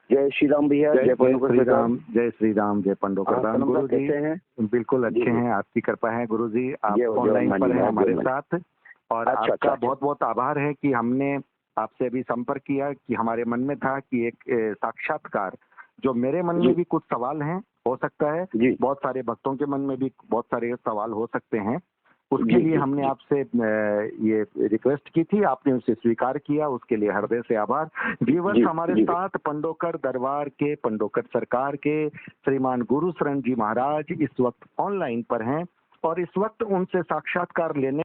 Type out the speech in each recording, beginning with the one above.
जय श्री राम भैया। जय श्री राम। जय श्री राम। जय पंडोकर धाम। गुरु जी हैं? बिल्कुल अच्छे हैं, आपकी कृपा है गुरु जी। आप ऑनलाइन पर हैं हमारे साथ, और आपका बहुत बहुत आभार है कि हमने आपसे अभी संपर्क किया कि हमारे मन में था कि एक साक्षात्कार, जो मेरे मन में भी कुछ सवाल हैं, हो सकता है बहुत सारे भक्तों के मन में भी बहुत सारे सवाल हो सकते हैं, उसके लिए हमने आपसे ये रिक्वेस्ट की थी, आपने उसे स्वीकार किया, उसके लिए हृदय से आभार। व्यूअर्स, हमारे साथ पंडोकर दरबार के, पंडोकर सरकार के श्रीमान गुरु शरण जी महाराज इस वक्त ऑनलाइन पर हैं, और इस वक्त उनसे साक्षात्कार लेने,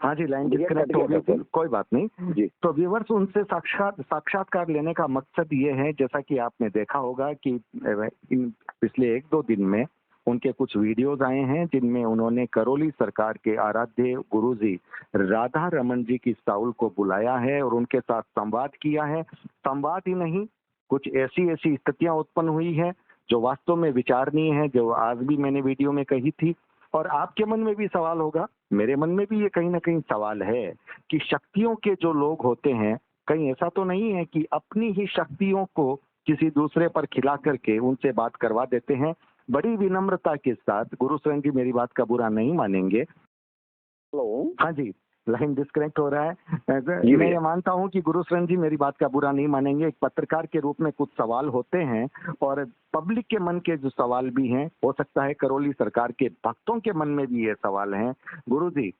हाँ जी लाइन डिस्कनेक्ट हो गई थी, कोई बात नहीं जी। तो व्यूअर्स, उनसे साक्षात्कार लेने का मकसद ये है, जैसा कि आपने देखा होगा कि इन पिछले 1-2 दिन में उनके कुछ वीडियोज आए हैं जिनमें उन्होंने करौली सरकार के आराध्य गुरुजी राधा रमन जी की साउल को बुलाया है और उनके साथ संवाद किया है। संवाद ही नहीं, कुछ ऐसी स्थितियां उत्पन्न हुई है जो वास्तव में विचारणीय है, जो आज भी मैंने वीडियो में कही थी, और आपके मन में भी सवाल होगा, मेरे मन में भी ये कहीं ना कहीं सवाल है कि शक्तियों के जो लोग होते हैं, कहीं ऐसा तो नहीं है कि अपनी ही शक्तियों को किसी दूसरे पर खिला करके उनसे बात करवा देते हैं। बड़ी विनम्रता के साथ, गुरु शरण जी मेरी बात का बुरा नहीं मानेंगे। हेलो, हाँ जी, लाइन डिस्कनेक्ट हो रहा है। मैं ये मानता हूँ कि गुरु शरण जी मेरी बात का बुरा नहीं मानेंगे। एक पत्रकार के रूप में कुछ सवाल होते हैं, और पब्लिक के मन के जो सवाल भी हैं, हो सकता है करौली सरकार के भक्तों के मन में भी ये सवाल हैं। गुरु जी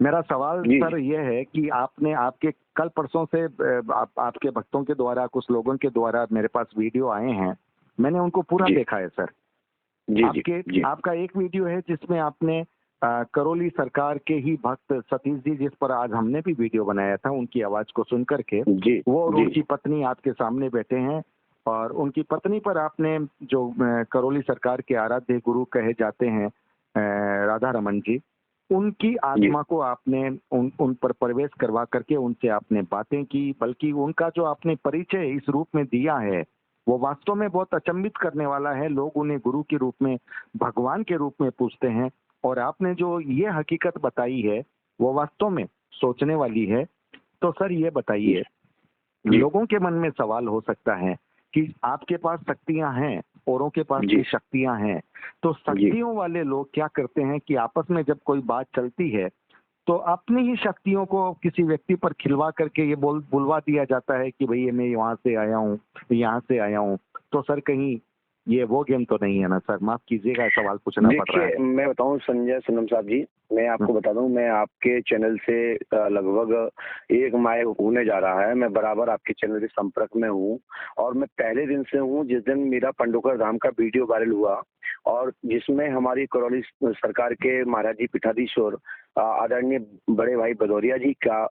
मेरा सवाल सर ये है कि आपने, आपके कल परसों से आपके भक्तों के द्वारा, कुछ लोगों के द्वारा मेरे पास वीडियो आए हैं, मैंने उनको पूरा देखा है सर। आपका एक वीडियो है जिसमें आपने करौली सरकार के ही भक्त सतीश जी, जिस पर आज हमने भी वीडियो बनाया था, उनकी आवाज को सुन करके, वो और उनकी पत्नी आपके सामने बैठे हैं, और उनकी पत्नी पर आपने, जो करौली सरकार के आराध्य गुरु कहे जाते हैं राधा रमन जी, उनकी आत्मा को आपने उन पर प्रवेश करवा करके उनसे आपने बातें की, बल्कि उनका जो आपने परिचय इस रूप में दिया है वो वास्तव में बहुत अचंभित करने वाला है। लोग उन्हें गुरु के रूप में, भगवान के रूप में पूछते हैं, और आपने जो ये हकीकत बताई है वो वास्तव में सोचने वाली है। तो सर ये बताइए, लोगों के मन में सवाल हो सकता है कि आपके पास शक्तियां हैं, औरों के पास भी शक्तियां हैं, तो शक्तियों वाले लोग क्या करते हैं कि आपस में जब कोई बात चलती है तो अपनी ही शक्तियों को किसी व्यक्ति पर खिलवा करके ये बुलवा दिया जाता है कि भैया मैं वहां से आया हूँ, यहाँ से आया हूँ। तो सर कहीं ये वो गेम तो नहीं है ना सर? माफ कीजिएगा, सवाल पूछना पड़ रहा है। मैं बताऊं संजय सनम साहब जी, मैं आपको बता दूं, मैं आपके चैनल से लगभग 1 माह होने जा रहा है। मैं बराबर आपके चैनल के संपर्क में हूं, और मैं पहले दिन से हूं जिस दिन मेरा पंडोकर धाम का वीडियो वायरल हुआ, और जिसमें हमारी करौली सरकार के महाराज जी पीठाधीश्वर आदरणीय बड़े भाई भदौरिया जी का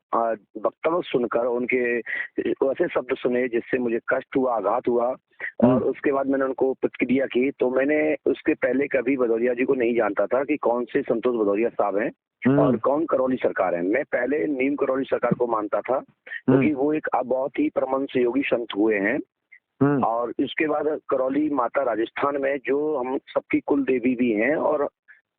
वक्तव्य सुनकर, उनके ऐसे शब्द सुने जिससे मुझे कष्ट हुआ, आघात हुआ, और उसके बाद मैंने उनको प्रतिक्रिया की। तो मैंने उसके पहले कभी भदौरिया जी को नहीं जानता था कि कौन से संतोष भदौरिया साहब हैं और कौन करौली सरकार है। मैं पहले नीम करौली सरकार को मानता था, क्योंकि वो एक बहुत ही परमहंस योगी संत हुए हैं, और इसके बाद करौली माता राजस्थान में, जो हम सबकी कुल देवी भी हैं, और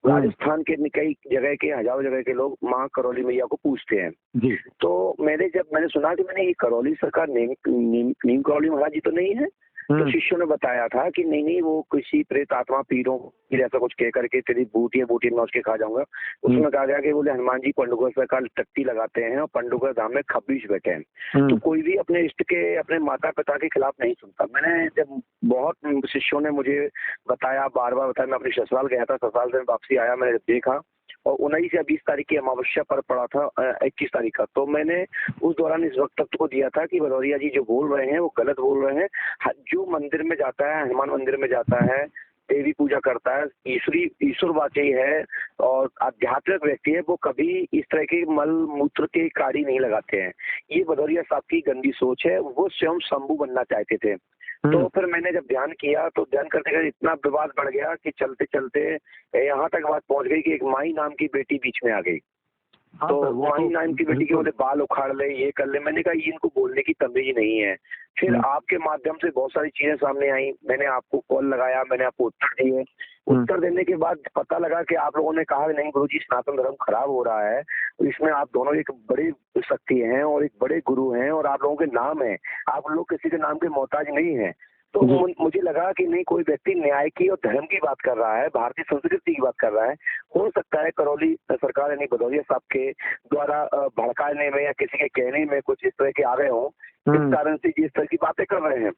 राजस्थान के कई जगह के, हजारों जगह के लोग माँ करौली मैया को पूछते हैं जी। तो जब मैंने सुना कि मैंने ये करौली सरकार नीम करौली महाराज जी तो नहीं है, तो शिष्यों ने बताया था कि नहीं वो किसी प्रेत आत्मा पीरों फिर ऐसा कुछ कह करके तेरी बूटी मैं उसके खा जाऊंगा। उसमें कहा गया कि बोले हनुमान जी पंडुगर सरकार टट्टी लगाते हैं और पंडुगर धाम में खब्बीश बैठे हैं। तो कोई भी अपने इष्ट के, अपने माता पिता के खिलाफ नहीं सुनता। मैंने जब बहुत शिष्यों ने मुझे बताया, बार बार बताया, मैं अपने ससुराल गया था, ससुराल से वापसी आया, मैंने देखा, और 19 या 20 तारीख की अमावस्या पर पड़ा था, 21 तारीख का। तो मैंने उस दौरान इस वक्तव्य को दिया था कि भदौरिया जी जो बोल रहे हैं वो गलत बोल रहे हैं। जो मंदिर में जाता है, हनुमान मंदिर में जाता है, देवी पूजा करता है, ईश्वरवादी है और आध्यात्मिक व्यक्ति है, वो कभी इस तरह के मल मूत्र के कार्य नहीं लगाते हैं। ये भदौरिया साहब की गंदी सोच है। वो स्वयं शंभू बनना चाहते थे। तो फिर मैंने जब ध्यान किया, तो ध्यान करते करते इतना विवाद बढ़ गया कि चलते चलते यहाँ तक बात पहुंच गई कि एक माई नाम की बेटी बीच में आ गई। तो वही नाम की बेटी के बोले बाल उखाड़ ले, ये कर ले। मैंने कहा ये इनको बोलने की तमीज नहीं है। फिर आपके माध्यम से बहुत सारी चीजें सामने आई, मैंने आपको कॉल लगाया, मैंने आपको उत्तर दिए। उत्तर देने के बाद पता लगा कि आप लोगों ने कहा नहीं गुरुजी सनातन धर्म खराब हो रहा है, इसमें आप दोनों एक बड़ी शक्ति हैं और एक बड़े गुरु हैं और आप लोगों के नाम है, आप लोग किसी के नाम के मोहताज नहीं है। तो मुझे लगा कि नहीं, कोई व्यक्ति न्याय की और धर्म की बात कर रहा है, भारतीय संस्कृति की बात कर रहा है। हो सकता है करौली सरकार यानी भदौरिया साहब के द्वारा भड़काने में या किसी के कहने में कुछ इस तरह के आ गए हों, इस कारण से इस तरह की बातें कर रहे हैं।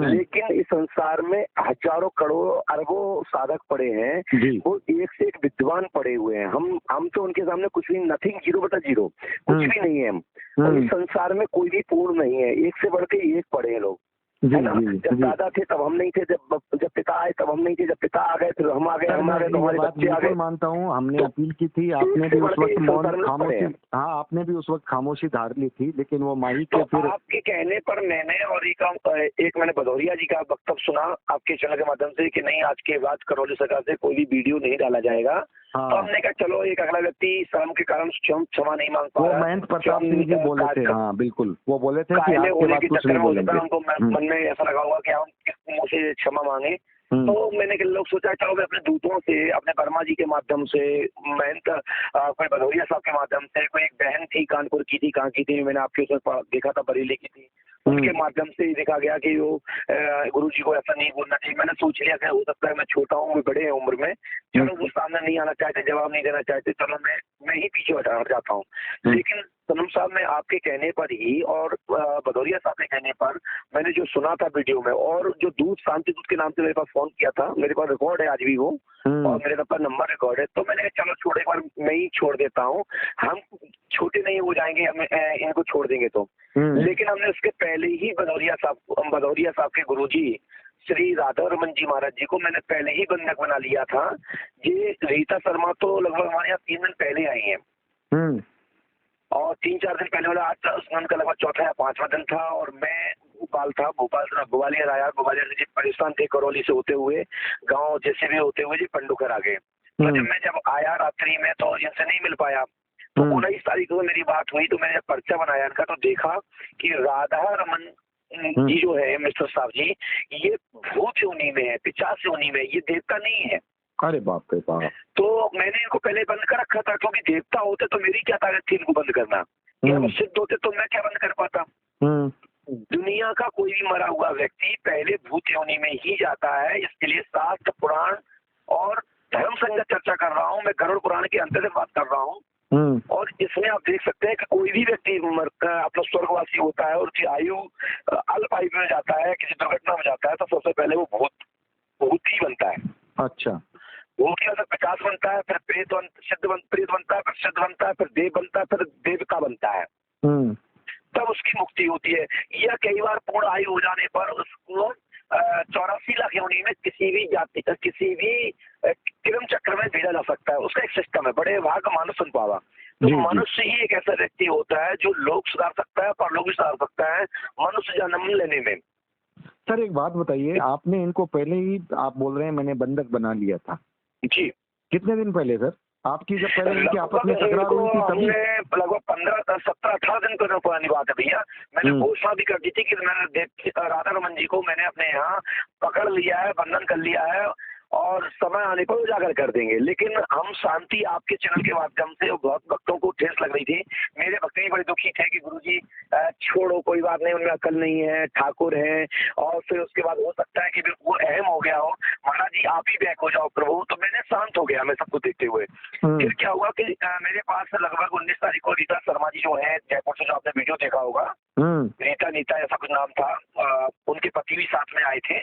लेकिन इस संसार में हजारों करोड़ों अरबों साधक पड़े हैं, वो एक से एक विद्वान पड़े हुए हैं। हम तो उनके सामने कुछ भी, नथिंग, 0/0 कुछ भी नहीं है हम। और इस संसार में कोई भी पूर्ण नहीं है, एक से बढ़ के एक पड़े हैं लोग, है ना। जब दादा थे तब हम नहीं थे, जब पिता आए तब हम नहीं थे, जब पिता आ गए फिर हम आ गए, तो हमारे बच्चे आ गए। मानता हूँ, हमने अपील की थी, आपने भी उस वक्त खामोशी, हाँ आपने भी उस वक्त खामोशी धार ली थी, लेकिन वो माही के फिर आपके कहने पर मैंने और एक मैंने भदौरिया जी का वक्तव्य सुना आपके चैनल के माध्यम से कि नहीं आज के बाद करौली सरकार से कोई भी वीडियो नहीं डाला जाएगा। तो हमने कहा चलो एक अगला व्यक्ति शर्म के कारण क्षमा नहीं मांग पा रहा। महंत प्रताप सिंह जी बोले थे, हाँ बिल्कुल, वो बोले थे कि आपके बाद कुछ नहीं बोलेंगे। उनको मन में ऐसा लगा होगा कि हम किस मुंह से क्षमा मांगे। तो मैंने लोग सोचा चलो मैं अपने दूतों से, अपने वर्मा जी के माध्यम से, महंत कोई भदौरिया साहब के माध्यम से, कोई एक बहन थी कानपुर की थी, कहाँ की थी, मैंने आपके उसमें देखा था बरेली की थी, उनके माध्यम से देखा गया कि वो गुरु जी को ऐसा नहीं बोलना चाहिए। मैंने सोच लिया कि हो सकता है मैं छोटा हूँ, मैं बड़े हैं उम्र में, चलो वो सामने नहीं आना चाहते, जवाब नहीं देना चाहते, चलो मैं ही पीछे हट जाता हूँ। लेकिन सनम साहब ने आपके कहने पर ही और भदौरिया साहब के कहने पर मैंने जो सुना था वीडियो में, और जो दूध शांति दूध के नाम से मेरे पास फोन किया था, मेरे पास रिकॉर्ड है आज भी वो, और मेरे पास नंबर रिकॉर्ड है। तो मैंने चलो छोड़, एक बार मैं ही छोड़ देता हूँ, हम छोटे नहीं हो जाएंगे, हम इनको छोड़ देंगे तो। लेकिन हमने उसके पहले ही भदौरिया साहब के गुरुजी श्री राधा रमन जी महाराज जी को मैंने पहले ही बंधक बना लिया था। ये रीता शर्मा तो लगभग हमारे यहाँ 3 दिन पहले आई है, और 3-4 दिन पहले वाला आज स्नान का लगभग चौथा या 5वां दिन था, और मैं भोपाल था, ग्वालियर आया, ग्वालियर से परेशान थे करौली से होते हुए गांव जैसे भी होते हुए जी पंडुखर आ गए। तो जब आया रात्रि में तो इनसे नहीं मिल पाया। तो 19 तारीख को मेरी बात हुई, तो मैंने जब पर्चा बनाया इनका तो देखा कि राधा रमन जी जो है मिस्टर साहब जी, ये भूत योनि में है, पिशाच योनि में, ये देवता नहीं है। अरे बाप रे बाप। तो मैंने इनको पहले बंद कर रखा था, क्योंकि देवता होते तो मेरी क्या ताकत थी इनको बंद करना, या वो सिद्ध होते तो मैं क्या बंद कर पाता। दुनिया का कोई भी मरा हुआ व्यक्ति पहले भूत योनि में ही जाता है। इसके लिए शास्त्र, पुराण और धर्म संगत चर्चा कर रहा हूँ मैं, गरुड़ पुराण के अंतर से बात कर रहा हूँ। और इसमें आप देख सकते हैं कि कोई भी व्यक्ति अपना स्वर्गवासी होता है और उसकी आयु अल्प आयु में जाता है, किसी दुर्घटना में जाता है, तो सबसे पहले वो भूत ही बनता है। अच्छा, वो क्या 50 बनता है, फिर प्रेत बनता है, फिर सिद्ध बनता है, फिर देव बनता है, फिर देवता बनता है, तब उसकी मुक्ति होती है। या कई बार पूर्ण आयु हो जाने पर उसको 84 लाख योनि में किसी भी जाति, किसी भी क्रम चक्र में भेजा जा सकता है। उसका एक सिस्टम है, बड़े भाग मानव सुन पावा। तो मनुष्य ही एक ऐसा व्यक्ति होता है जो लोग सुधार सकता है, पर लोग भी सुधार सकता है मनुष्य जन्म लेने में। सर एक बात बताइए, आपने इनको पहले ही, आप बोल रहे हैं मैंने बंधक बना लिया था जी, कितने दिन पहले सर? आपकी जब पहले इनकी आपस में तकरार हुई थी तभी? लगभग 15-17-18 दिन पुरानी बात है भैया। मैंने घोषणा भी कर दी थी कि मैंने राधा रमन जी को मैंने अपने यहाँ पकड़ लिया है, बंधन कर लिया है, और समय आने पर उजागर कर देंगे। लेकिन हम शांति आपके चैनल के माध्यम से बहुत भक्तों को ठेस लग रही थी। मेरे भक्त भी बड़े दुखी थे कि गुरुजी छोड़ो, कोई बात नहीं, उनमें अकल नहीं है, ठाकुर हैं, और फिर उसके बाद हो सकता है कि वो अहम हो गया हो, महाराज जी आप ही बैक हो जाओ प्रभु। तो मैंने शांत हो गया मैं सबको देखते हुए। फिर क्या हुआ कि मेरे पास लगभग 19 तारीख को रीता शर्मा जी जो है जयपुर से, जो आपने वीडियो देखा होगा, नीता ऐसा कुछ नाम था, उनके पति भी साथ में आए थे।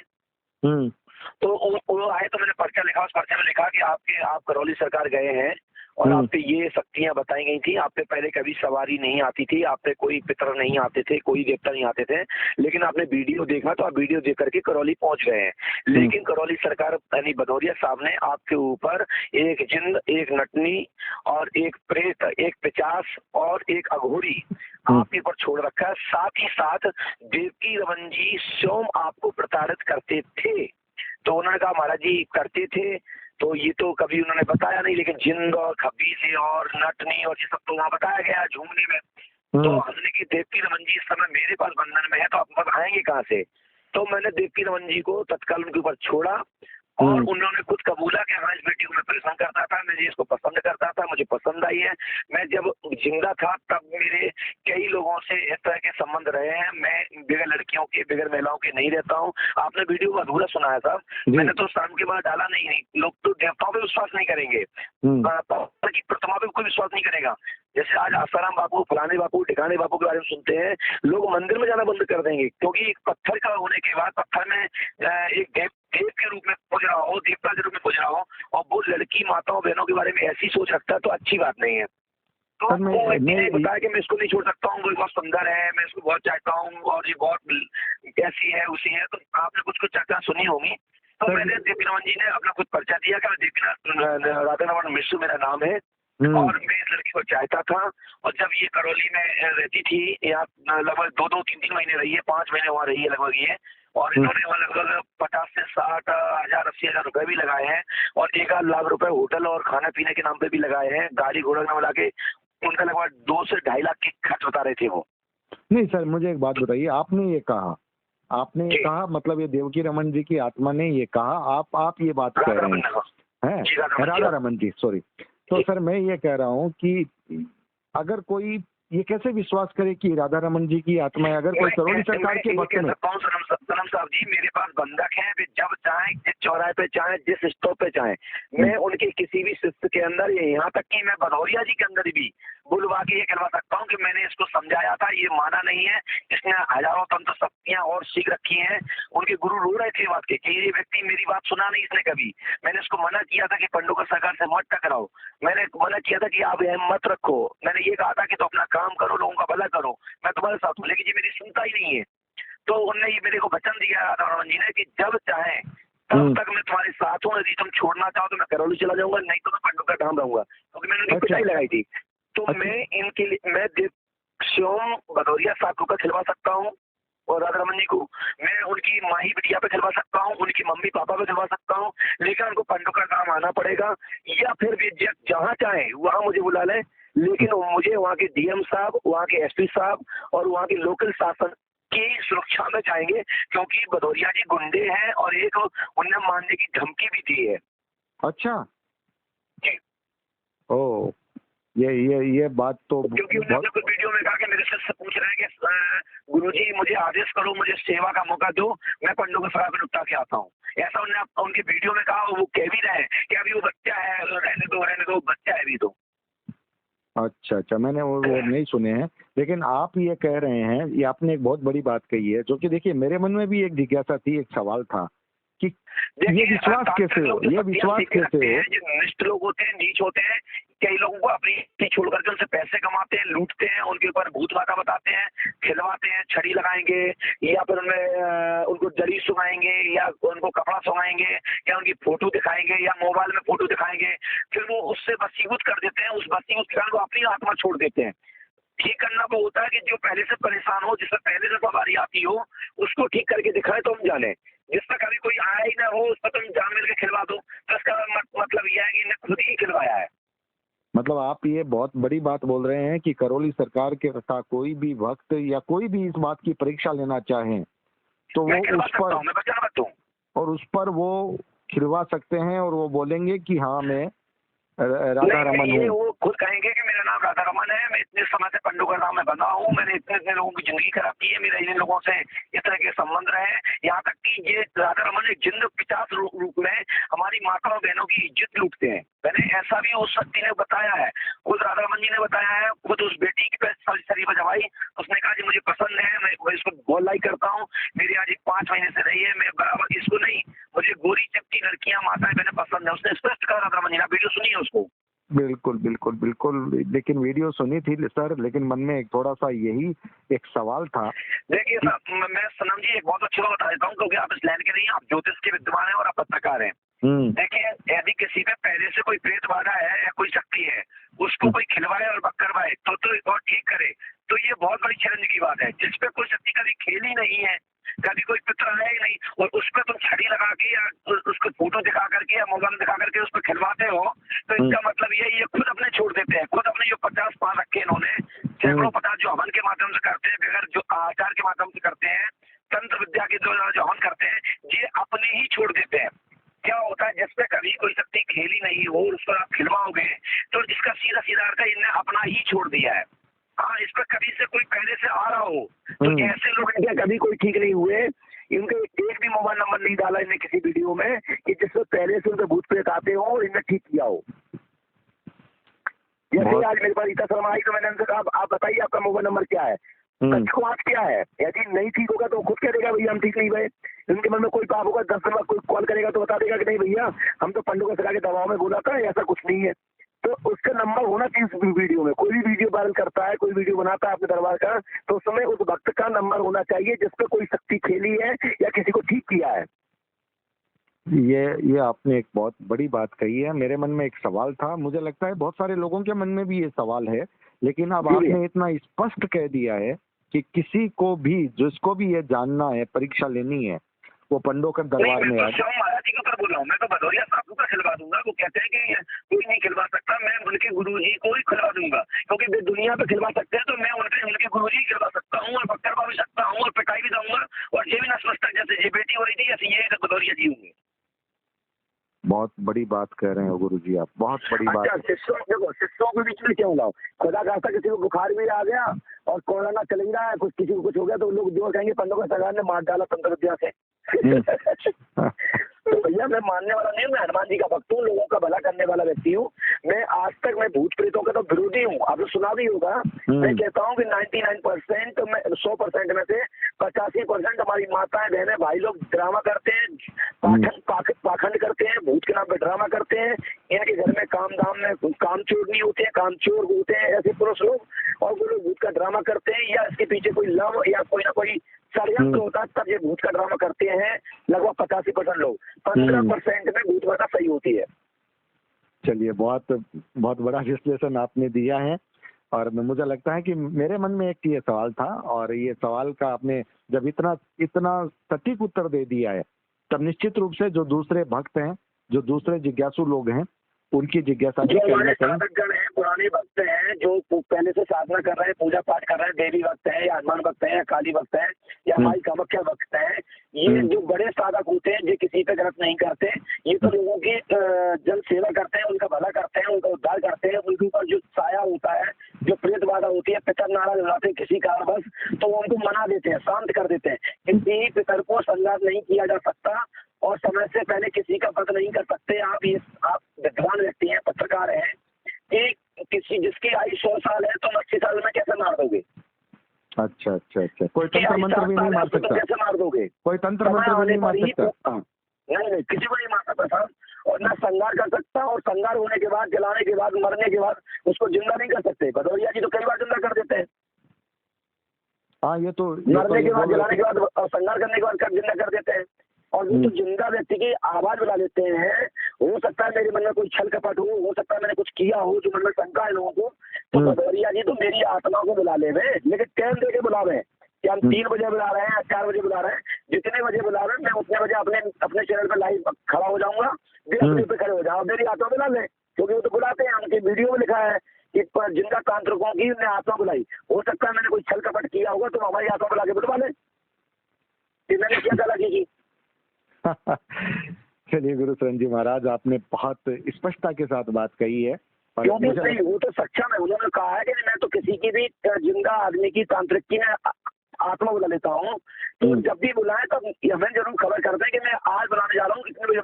तो वो आए तो मैंने पर्चा लिखा, उस पर्चे में लिखा कि आप करौली सरकार गए हैं और आप पे ये शक्तियां बताई गई थी, आप पे पहले कभी सवारी नहीं आती थी, आप पे कोई पितर नहीं आते थे, कोई देवता नहीं आते थे, लेकिन आपने वीडियो देखा तो आप वीडियो देख करके करौली पहुंच गए हैं। लेकिन करौली सरकार यानी भदौरिया साहब ने आपके ऊपर एक जिंद, एक नटनी और एक प्रेत, एक पिचास और एक अघोरी आपके ऊपर छोड़ रखा है। साथ ही साथ देवकी रमन जी स्वयं आपको प्रताड़ित करते थे। तो उन्होंने कहा महाराज जी करते थे तो ये तो कभी उन्होंने बताया नहीं, लेकिन जिंद और खबीसी और नटनी और ये सब तो वहाँ बताया गया झूमने में। तो हमने कि देवकी रमन जी इस समय मेरे पास बंधन में है, तो आप आएंगे कहाँ से। तो मैंने देवकी रमन जी को तत्काल उनके ऊपर छोड़ा और उन्होंने खुद कबूला कि हाँ, इस बेटी को मैं परेशान करता था, मैं इसको पसंद करता था, मुझे पसंद आई है। मैं जब जिंदा था तब मेरे कई लोगों से इस तरह के संबंध रहे हैं। मैं बगैर लड़कियों के बगैर महिलाओं के नहीं रहता हूँ। आपने वीडियो को अधूरा सुनाया था, मैंने तो शाम के बाद डाला नहीं। लोग तो देवताओं पे विश्वास नहीं करेंगे, की प्रतिमा पे कोई विश्वास नहीं करेगा। जैसे आज आसाराम बापू, फलाने बापू, ठिकाने बापू के बारे में सुनते हैं, लोग मंदिर में जाना बंद कर देंगे, क्योंकि एक पत्थर का होने के बाद पत्थर में एक देव के रूप में पूज रहा हो, देवता के रूप में पूज रहा हो, और वो लड़की माताओं बहनों के बारे में ऐसी सोच रखता है, तो अच्छी बात नहीं है। तो वो मैंने बताया कि मैं इसको नहीं छोड़ सकता हूँ, वो बहुत सुंदर है, मैं इसको बहुत चाहता हूँ, और ये बहुत कैसी है उसी है। तो आपने कुछ चर्चा सुनी होगी। तो मैंने देवकी रमन जी ने अपना खुद परिचय दिया कि देवकी राधा रमन मिश्र मेरा नाम है, और मैं इस लड़की को चाहता था। और जब ये करौली में रहती थी, यहाँ लगभग 2-3 महीने रही है, 5 महीने वहाँ रही है लगभग ये, और इन्होंने वहाँ लगभग 50 से 60 हजार 80 हजार रुपए भी लगाए हैं, और 1 लाख रुपए होटल और खाने पीने के नाम पे भी लगाए हैं। गाड़ी घोड़ा ना मिला के उनका लगभग 2 से 2.5 लाख के खर्च बता रहे थे वो। नहीं सर, मुझे एक बात बताइए, आपने ये कहा मतलब ये देवकी रमन जी की आत्मा ने ये कहा, आप ये बात कह रहे हैं, राधा रमन जी, सॉरी। तो सर मैं ये कह रहा हूँ कि अगर कोई ये कैसे विश्वास करे कि राधा रमन जी की आत्मा है, अगर कोई करौली सरकार के वक्त में। सनम साहब जी, मेरे पास बंधक है, जब चाहे जिस चौराहे पे चाहे जिस स्टॉप पे चाहे, मैं उनके किसी भी शिष्य के अंदर, यहाँ तक कि मैं भदौरिया जी के अंदर भी बुलवा के ये कहवा सकता हूँ कि मैंने इसको समझाया था, ये माना नहीं है, इसने हजारों तंत्र शक्तियां और सीख रखी हैं। उनके गुरु रो रहे थे बात के कि ये व्यक्ति मेरी बात सुना नहीं इसने कभी। मैंने इसको मना किया था कि पंडुका सरकार से मत टकराओ, मैंने मना किया था कि आप यह मत रखो, मैंने ये कहा था कि तो अपना काम करो, लोगों का भला करो, मैं तुम्हारे साथ हूँ, लेकिन ये मेरी सुनता ही नहीं है। तो उनने ये मेरे को वचन दिया राधा रमन जी ने कि जब चाहे तब तक मैं तुम्हारे साथ हूँ, यदि तुम छोड़ना चाहो तो मैं करौली चला जाऊंगा, नहीं तो मैं पंडुका धाम रहूंगा, क्योंकि मैंने उनकी पिटाई लगाई थी। तो मैं इनके लिए मैं शिवम भदौरिया साधु का खिलवा सकता हूँ, और राधा रमन जी को मैं उनकी माही बिटिया पे खिलवा सकता हूँ, उनकी मम्मी पापा पे खिलवा सकता हूँ, लेकिन उनको पंडुका धाम आना पड़ेगा, या फिर भी जहाँ चाहे वहाँ मुझे बुला लें, लेकिन मुझे वहाँ के डीएम साहब, वहाँ के एसपी साहब और वहाँ के लोकल शासन की सुरक्षा में चाहेंगे, क्योंकि भदौरिया जी गुंडे हैं और एक उन्हें मारने की धमकी भी दी है। अच्छा जी, ओ ये बात तो, क्योंकि उन्होंने कुछ वीडियो में कहा कि मेरे से पूछ रहे हैं कि गुरुजी मुझे आदेश करो, मुझे सेवा का मौका दो, मैं पंडुका सरकार को निपटा के आता हूँ। ऐसा उन्होंने उनके वीडियो में कहा, वो कह भी रहे हैं कि अभी वो बच्चा है, रहने दो बच्चा है अभी तो। अच्छा, मैंने वो नहीं सुने हैं, लेकिन आप ये कह रहे हैं, ये आपने एक बहुत बड़ी बात कही है, जो कि देखिए मेरे मन में भी एक जिज्ञासा थी, एक सवाल था कि ये विश्वास कैसे हो, निष्ठ लोग होते हैं, नीच होते हैं, कई लोगों को अपनी छोड़ करके उनसे पैसे कमाते हैं, लूटते हैं, उनके ऊपर भूत बाधा बताते हैं, खिलवाते हैं, छड़ी लगाएंगे, या फिर उनमें उनको जड़ी सुनाएंगे, या उनको कपड़ा सुनाएंगे, या उनकी फोटो दिखाएंगे, या मोबाइल में फोटो दिखाएंगे, फिर वो उससे वसीयत कर देते हैं, उस वसीयत के कारण वो अपनी आत्मा छोड़ देते हैं। ठीक करना वो होता है कि जो पहले से परेशान हो, जिससे पहले से सवारी आती हो, उसको ठीक करके दिखाए तो हम जाने। जिसका कभी कोई आया ही ना हो, उस पर तुम जान मिल के खिलवा दो, तो इसका मतलब यह है कि इन्हें खुद ही खिलवाया है। मतलब आप ये बहुत बड़ी बात बोल रहे हैं कि करौली सरकार के का कोई भी भक्त या कोई भी इस बात की परीक्षा लेना चाहे तो वो उस पर वो खिलवा सकते हैं, और वो बोलेंगे कि हाँ मैं राधा रमन हूँ। वो खुद कहेंगे कि मेरा नाम राधा रमन है, मैं इतने समय से पंडुका धाम में बंधा हूँ, मैंने इतने लोगों की जिंदगी खराब की है, मेरे इन लोगों से इस तरह के संबंध रहे, यहाँ तक कि ये राधा रमन एक जिंद पिचास रूप में हमारी माता और बहनों की इज्जत लूटते हैं। मैंने ऐसा भी उस शक्ति ने बताया है, खुद राधा रमन जी ने बताया है, खुद उस बेटी की शरीफ जवाई, उसने कहा जी मुझे पसंद है, मैं इसको बहुत लाइक करता हूँ, मेरी आज 5 महीने से रही है, मैं बराबर इसको नहीं, मुझे गोरी चपटी लड़कियां माताएं बहनें पसंद है, उसने स्पष्ट कहा राधा रमन जी ने। वीडियो सुनिए उसको। बिल्कुल, लेकिन वीडियो सुनी थी सर, लेकिन मन में एक थोड़ा सा यही एक सवाल था। देखिए सर, मैं सनम जी एक बहुत अच्छी बात बता देता हूँ, क्योंकि आप इस लाइन के नहीं, आप ज्योतिष के विद्वान हैं और आप पत्रकार हैं। देखिए, यदि किसी पे पहले से कोई प्रेत बाधा है या कोई शक्ति है, उसको कोई खिलवाए और करवाए तो और ठीक करे, तो ये बहुत बड़ी चैलेंज की बात है। जिसपे कोई शक्ति कभी खेली नहीं है, कभी कोई पित्र है ही नहीं, और उस पर तुम छड़ी लगा के या उसको फोटो दिखा करके या मोबाइल दिखा करके उस पर करते हैं, तंत्र विद्या के जो हम करते हैं, ये अपने ही छोड़ देते हैं। क्या होता है, जिसपे कभी कोई शक्ति खेली नहीं हो और उसको आप खिलवाओगे तो जिसका सीधा सीधा अर्थ है इनने अपना ही छोड़ दिया है। हाँ, इस पर कभी से कोई पहले से आ रहा हो तो ऐसे लोग इनके कभी कोई ठीक नहीं हुए, इनके एक भी मोबाइल नंबर नहीं डाला इन्हें किसी वीडियो में कि जिससे पहले से उनके भूत प्रेत आते हो और इन्हें ठीक किया हो। जैसे आज मेरे पास रीता शर्मा आई तो मैंने उनसे कहा आप बताइए आपका मोबाइल नंबर क्या है, आज क्या है, यदि नहीं ठीक होगा तो खुद कह देगा भैया हम ठीक नहीं हुए। उनके मन में कोई पाप होगा 10 दिन बाद कोई कॉल करेगा तो बता देगा कि नहीं भैया हम तो पंडों को सजा के दबाव में बोला था, ऐसा कुछ नहीं है। तो उसका नंबर होना चाहिए उस वीडियो में। कोई भी वीडियो वायरल करता है, कोई वीडियो बनाता है अपने दरबार का, तो उसमें उस भक्त का नंबर होना चाहिए जिसपे कोई शक्ति खेली है या किसी को ठीक किया है। ये आपने एक बहुत बड़ी बात कही है। मेरे मन में एक सवाल था, मुझे लगता है बहुत सारे लोगों के मन में भी ये सवाल है, लेकिन अब आपने इतना स्पष्ट कह दिया है कि किसी को भी, जिसको भी ये जानना है, परीक्षा लेनी है, वो पंडों के दरबार में आए। महाराज जी के ऊपर बोल रहा हूँ, मैं तो भदौरिया साहब को खिलवा दूंगा। वो कहते हैं कि कोई नहीं खिलवा सकता, मैं उनके गुरुजी को ही खिलवा दूंगा, क्योंकि वे दुनिया पे खिलवा सकते हैं तो मैं उनके गुरुजी खिलवा सकता हूँ और पकड़ पा भी सकता हूँ और पिटाई भी दूंगा। और ये भी ना समझता जैसे ये बेटी हो रही थी जैसे ये भदौरिया जी होंगे। बहुत बड़ी बात कह रहे हो गुरुजी आप, बहुत बड़ी बात। शिष्यों देखो, शिष्यों के बीच में क्यों लाओ, खुदा खास्ता किसी को बुखार भी आ गया और कोरोना चल ही रहा है, कुछ किसी को कुछ हो गया तो लोग जो कहेंगे पंडों का सरकार ने मार डाला तंत्र विद्या से। तो भैया मैं मानने वाला नहीं हूँ, मैं हनुमान जी का भक्त हूँ, लोगों का भला करने वाला व्यक्ति हूँ। मैं आज तक मैं भूत प्रेतों का तो विरोधी हूँ, आपने सुना भी होगा। मैं कहता हूँ कि 99% में 100% में से 85% हमारी माताएं बहनें भाई लोग ड्रामा करते हैं, पाखंड करते हैं, भूत के नाम पे ड्रामा करते हैं। इनके घर में काम धाम में कामचोर नहीं होते हैं, कामचोर होते हैं ऐसे पुरुष लोग, और वो लोग भूत का ड्रामा करते हैं या इसके पीछे कोई लव या कोई ना कोई षड्यंत्र होता है तब ये भूत का ड्रामा करते हैं। लगभग 85% लोग, 15% में भूत बात सही होती है। चलिए, बहुत बहुत बड़ा विश्लेषण आपने दिया है, और मुझे लगता है कि मेरे मन में एक ये सवाल था, और ये सवाल का आपने जब इतना सटीक उत्तर दे दिया है, तब निश्चित रूप से जो दूसरे भक्त हैं, जो दूसरे जिज्ञासु लोग हैं, उनकी जिज्ञासा भी कहीं ना कहीं पुराने भक्त हैं जो पहले से साधना कर रहे हैं, पूजा पाठ कर रहे हैं, देवी भक्त हैं या हनुमान भक्त हैं या काली भक्त हैं या माई कामाख्या भक्त हैं, ये जो बड़े साधक होते हैं जो किसी पे गलत नहीं करते, ये तो लोगों की जन सेवा करते हैं, उनका भला करते हैं, उनका उद्धार करते हैं। उनके ऊपर जो साया होता है, जो प्रेत बाधा होती है, पितर नाराज हो जाते हैं किसी कारणवश तो वो उनको मना देते हैं, शांत कर देते हैं। किसी पितर को संघात नहीं किया जा सकता और समय से पहले किसी का व्रत नहीं कर सकते। आप विद्वान व्यक्ति हैं, पत्रकार हैं, कि किसी जिसकी आयु 100 साल है तो 80 साल में कैसे मार दोगे? अच्छा, कोई तंत्र मंत्र भी नहीं मार सकता? कैसे मार दोगे? कोई तंत्र मंत्र भी नहीं मार सकता? नहीं, किसी को नहीं मार सकता साहब, और ना संगार कर सकता, और संगार होने के बाद, जलाने के बाद, मरने के बाद उसको जिंदा नहीं कर सकते। भदौरिया जी तो कई बार जिंदा कर देते हैं। हाँ, ये तो मरने के बाद, जलाने के बाद और संगार करने के बाद जिंदा कर देते हैं, और वो तो जिंदा व्यक्ति की आवाज बुला लेते हैं। हो सकता है मेरे मन में कोई छल कपट हो सकता है मैंने कुछ किया हो जो मन में शंका है लोगों को, तो भदौरिया जी तो मेरी आत्मा को बुला ले रहे, लेकिन टाइम दे के बुला रहे हैं कि हम 3 बजे बुला रहे हैं, 4 बजे बुला रहे हैं, जितने बजे बुला रहे हैं मैं उतने बजे अपने चैनल पर लाइव खड़ा हो जाऊंगा, पे खड़े हो जाओ, मेरी आत्मा बुला लें, क्योंकि वो तो बुलाते हैं, उनके वीडियो में लिखा है कि जिनका तांत्रिकों की ने आत्मा बुलाई। हो सकता है मैंने कोई छल कपट किया होगा तो हमारी आत्मा बुला के बुलवा लें कि मैंने क्या गलती की। चलिए गुरु शरण जी महाराज, आपने बहुत स्पष्टता के साथ बात कही है। क्योंकि नहीं, वो तो सक्षम है, उन्होंने कहा है कि मैं तो किसी की भी जिंदा आदमी की तांत्रिक की मैं आत्मा बुला लेता हूँ, तो जब भी बुलाए तब हमें जरूर खबर करते हैं कि मैं आज बुलाने जा रहा हूँ, कितने बजे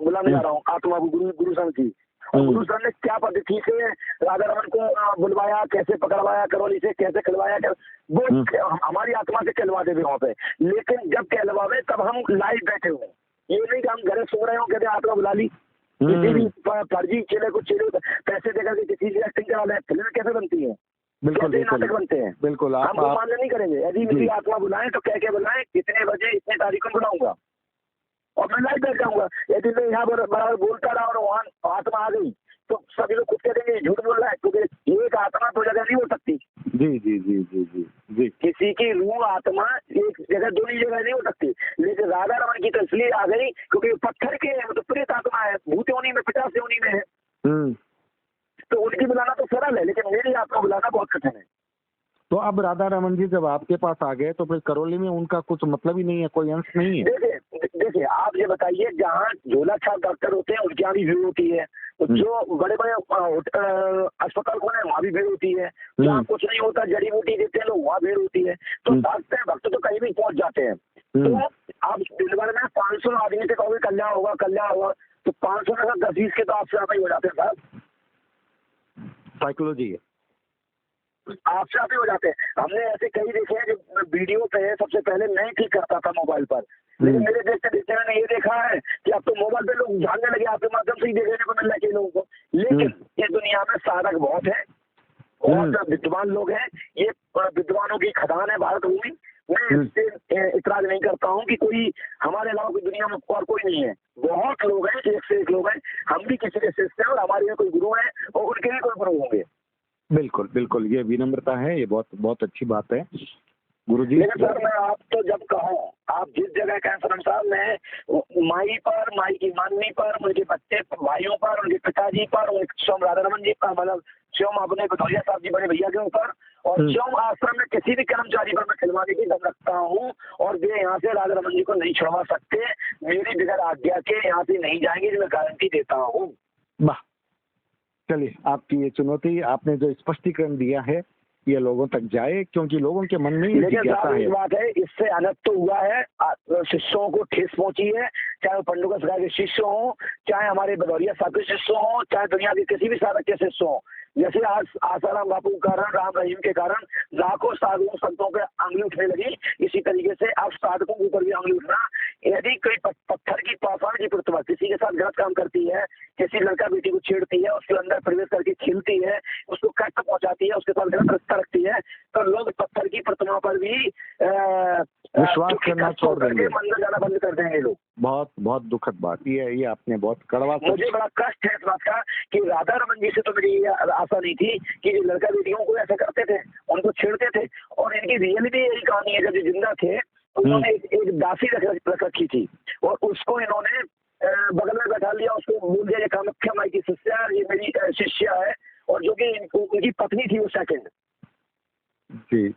बुलाने जा रहा हूँ आत्मा को, गुरु शरण की। और गुरु शरण ने क्या पद्धति से राधा रमन को बुलवाया, कैसे पकड़वाया, करौली से कैसे खिलवाया, वो हमारी आत्मा से कहलवा देवे वहाँ पे। लेकिन जब कहलवावे तब हम लाइव बैठे हुए, ये नहीं कि हम घर सो रहे हो कहते आत्मा बुला ली। किसी भी फर्जी चेले को पैसे देकर के किसी की एक्टिंग करा लें, फिल्म कैसे बनती है, बिल्कुल नाटक बनते हैं। बिल्कुल, हम मान्य नहीं करेंगे। यदि मेरी आत्मा बुलाए तो कह के बुलाए, कितने बजे इतने तारीख को बुलाऊंगा और मैं लाइव बैठ जाऊंगा। यदि मैं यहाँ पर बराबर बोलता रहा और वहाँ आत्मा आ गई तो सभी लोग खुद कह देंगे झूठ बोल रहा है, क्योंकि एक आत्मा 2 जगह नहीं हो सकती। जी। किसी की रूह आत्मा एक जगह 2 जगह नहीं हो सकती, लेकिन राधा रमन की तो इसलिए आ गई क्योंकि पत्थर के है, तो प्रेत आत्मा है, भूत योनि में, 50 योनि में है, तो उनकी बुलाना तो सरल है, लेकिन मेरी आत्मा बुलाना बहुत कठिन है। तो अब राधा रमन जी जब आपके पास आ गए तो फिर करौली में उनका कुछ मतलब ही नहीं है, कोई अंश नहीं है? देखिए आप ये बताइए, जहाँ झोला छाप डॉक्टर होते हैं उनकी यहाँ भी भीड़ होती है, तो जो बड़े बड़े अस्पताल खोले वहाँ भी भीड़ होती है, जहाँ कुछ नहीं होता जड़ी बूटी देते हैं लोग वहाँ भीड़ होती है। तो भागते हैं भक्त तो कहीं भी पहुंच जाते हैं। तो आप दिन भर में 500 आदमी से कहोगे कल्याण होगा कल्याण होगा, तो 500 में 10-20 के तो आपसे ज्यादा ही हो जाते हैं साहब। साइकोलॉजी है, आपसे आप ही हो जाते हैं। हमने ऐसे कई देखे हैं जो वीडियो पे है, सबसे पहले नहीं ठीक करता था मोबाइल पर, लेकिन मेरे देखते देखते मैंने ये देखा है कि अब तो मोबाइल पे लोग जानने लगे, आपके माध्यम से ही देखने को मिल रहा है लोगों को। लेकिन इस दुनिया में साधक बहुत है, बहुत विद्वान लोग हैं, ये विद्वानों की खदान है भारत भूमि। मैं इससे इतराज नहीं करता हूँ कि कोई हमारे अलावा कोई दुनिया में और कोई नहीं है, बहुत लोग हैं, एक से एक लोग हैं। हम भी किसी के शिष्य हैं और हमारे यहाँ कोई गुरु है और उनके भी कोई गुरु होंगे। बिल्कुल बिल्कुल, ये विनम्रता है, ये बहुत बहुत अच्छी बात है गुरुजी। लेकिन सर मैं आप तो जब कहूँ, आप जिस जगह कहें सर साहब, मैं माई पर, माई की माननी पर, उनके बच्चे भाइयों पर, उनके पिताजी पर, स्वयं राधा रमन जी पर, मतलब स्वयं अपने भदौरिया साहब जी बड़े भैया के ऊपर, और स्वयं आश्रम में किसी भी कर्मचारी पर मैं खिलवाने की दम रखता हूँ। और वे यहाँ से राधा रमन जी को नहीं छुड़वा सकते, मेरी बगैर आज्ञा के यहाँ से नहीं जाएंगे, जो मैं गारंटी देता हूँ। वाह, चलिए आपकी ये चुनौती, आपने जो स्पष्टीकरण दिया है ये लोगों तक जाए, क्योंकि लोगों के मन में जिज्ञासा है। बात है, इससे अनर्थ तो हुआ है, शिष्यों को ठेस पहुंची है, चाहे वो पंडुका सरकार के शिष्य हो, चाहे हमारे भदौरिया साहब के शिष्य हो, चाहे दुनिया के किसी भी साधक के शिष्य हो। जैसे आज आसाराम बापू के कारण, राम रहीम के कारण लाखों साधुओं संतों पे अंगली उठने लगी, इसी तरीके से अब साधकों के ऊपर भी अंगली उठना। यदि कोई पत्थर की पाषाण की प्रतिमा किसी के साथ गलत काम करती है, किसी लड़का बेटी को छेड़ती है, उसके अंदर प्रवेश करके खिलती है, उसको कष्ट पहुंचाती है, उसके साथ गलत रिश्ता रखती है, तो लोग पत्थर की प्रतिमा पर भी विश्वास करना छोड़ देंगे, मंदिर जाना बंद कर देंगे लोग। बहुत बहुत दुखद बात, ये आपने बहुत कड़वा। मुझे बड़ा कष्ट है इस बात का कि राधा रमन जी से तो मेरी आशा नहीं थी कि जो लड़का बेटियों को ऐसा करते थे, उनको छेड़ते थे, और इनकी रियलिटी यही कहानी है। जब ये जिंदा थे उन्होंने एक दासी रख रखी थी, और उसको इन्होंने बगल में बैठा लिया, उसको बोल दिया ये कामाख्या माई की शिष्या, ये मेरी शिष्या है, और जो कि उनकी पत्नी थी वो सेकंड जी,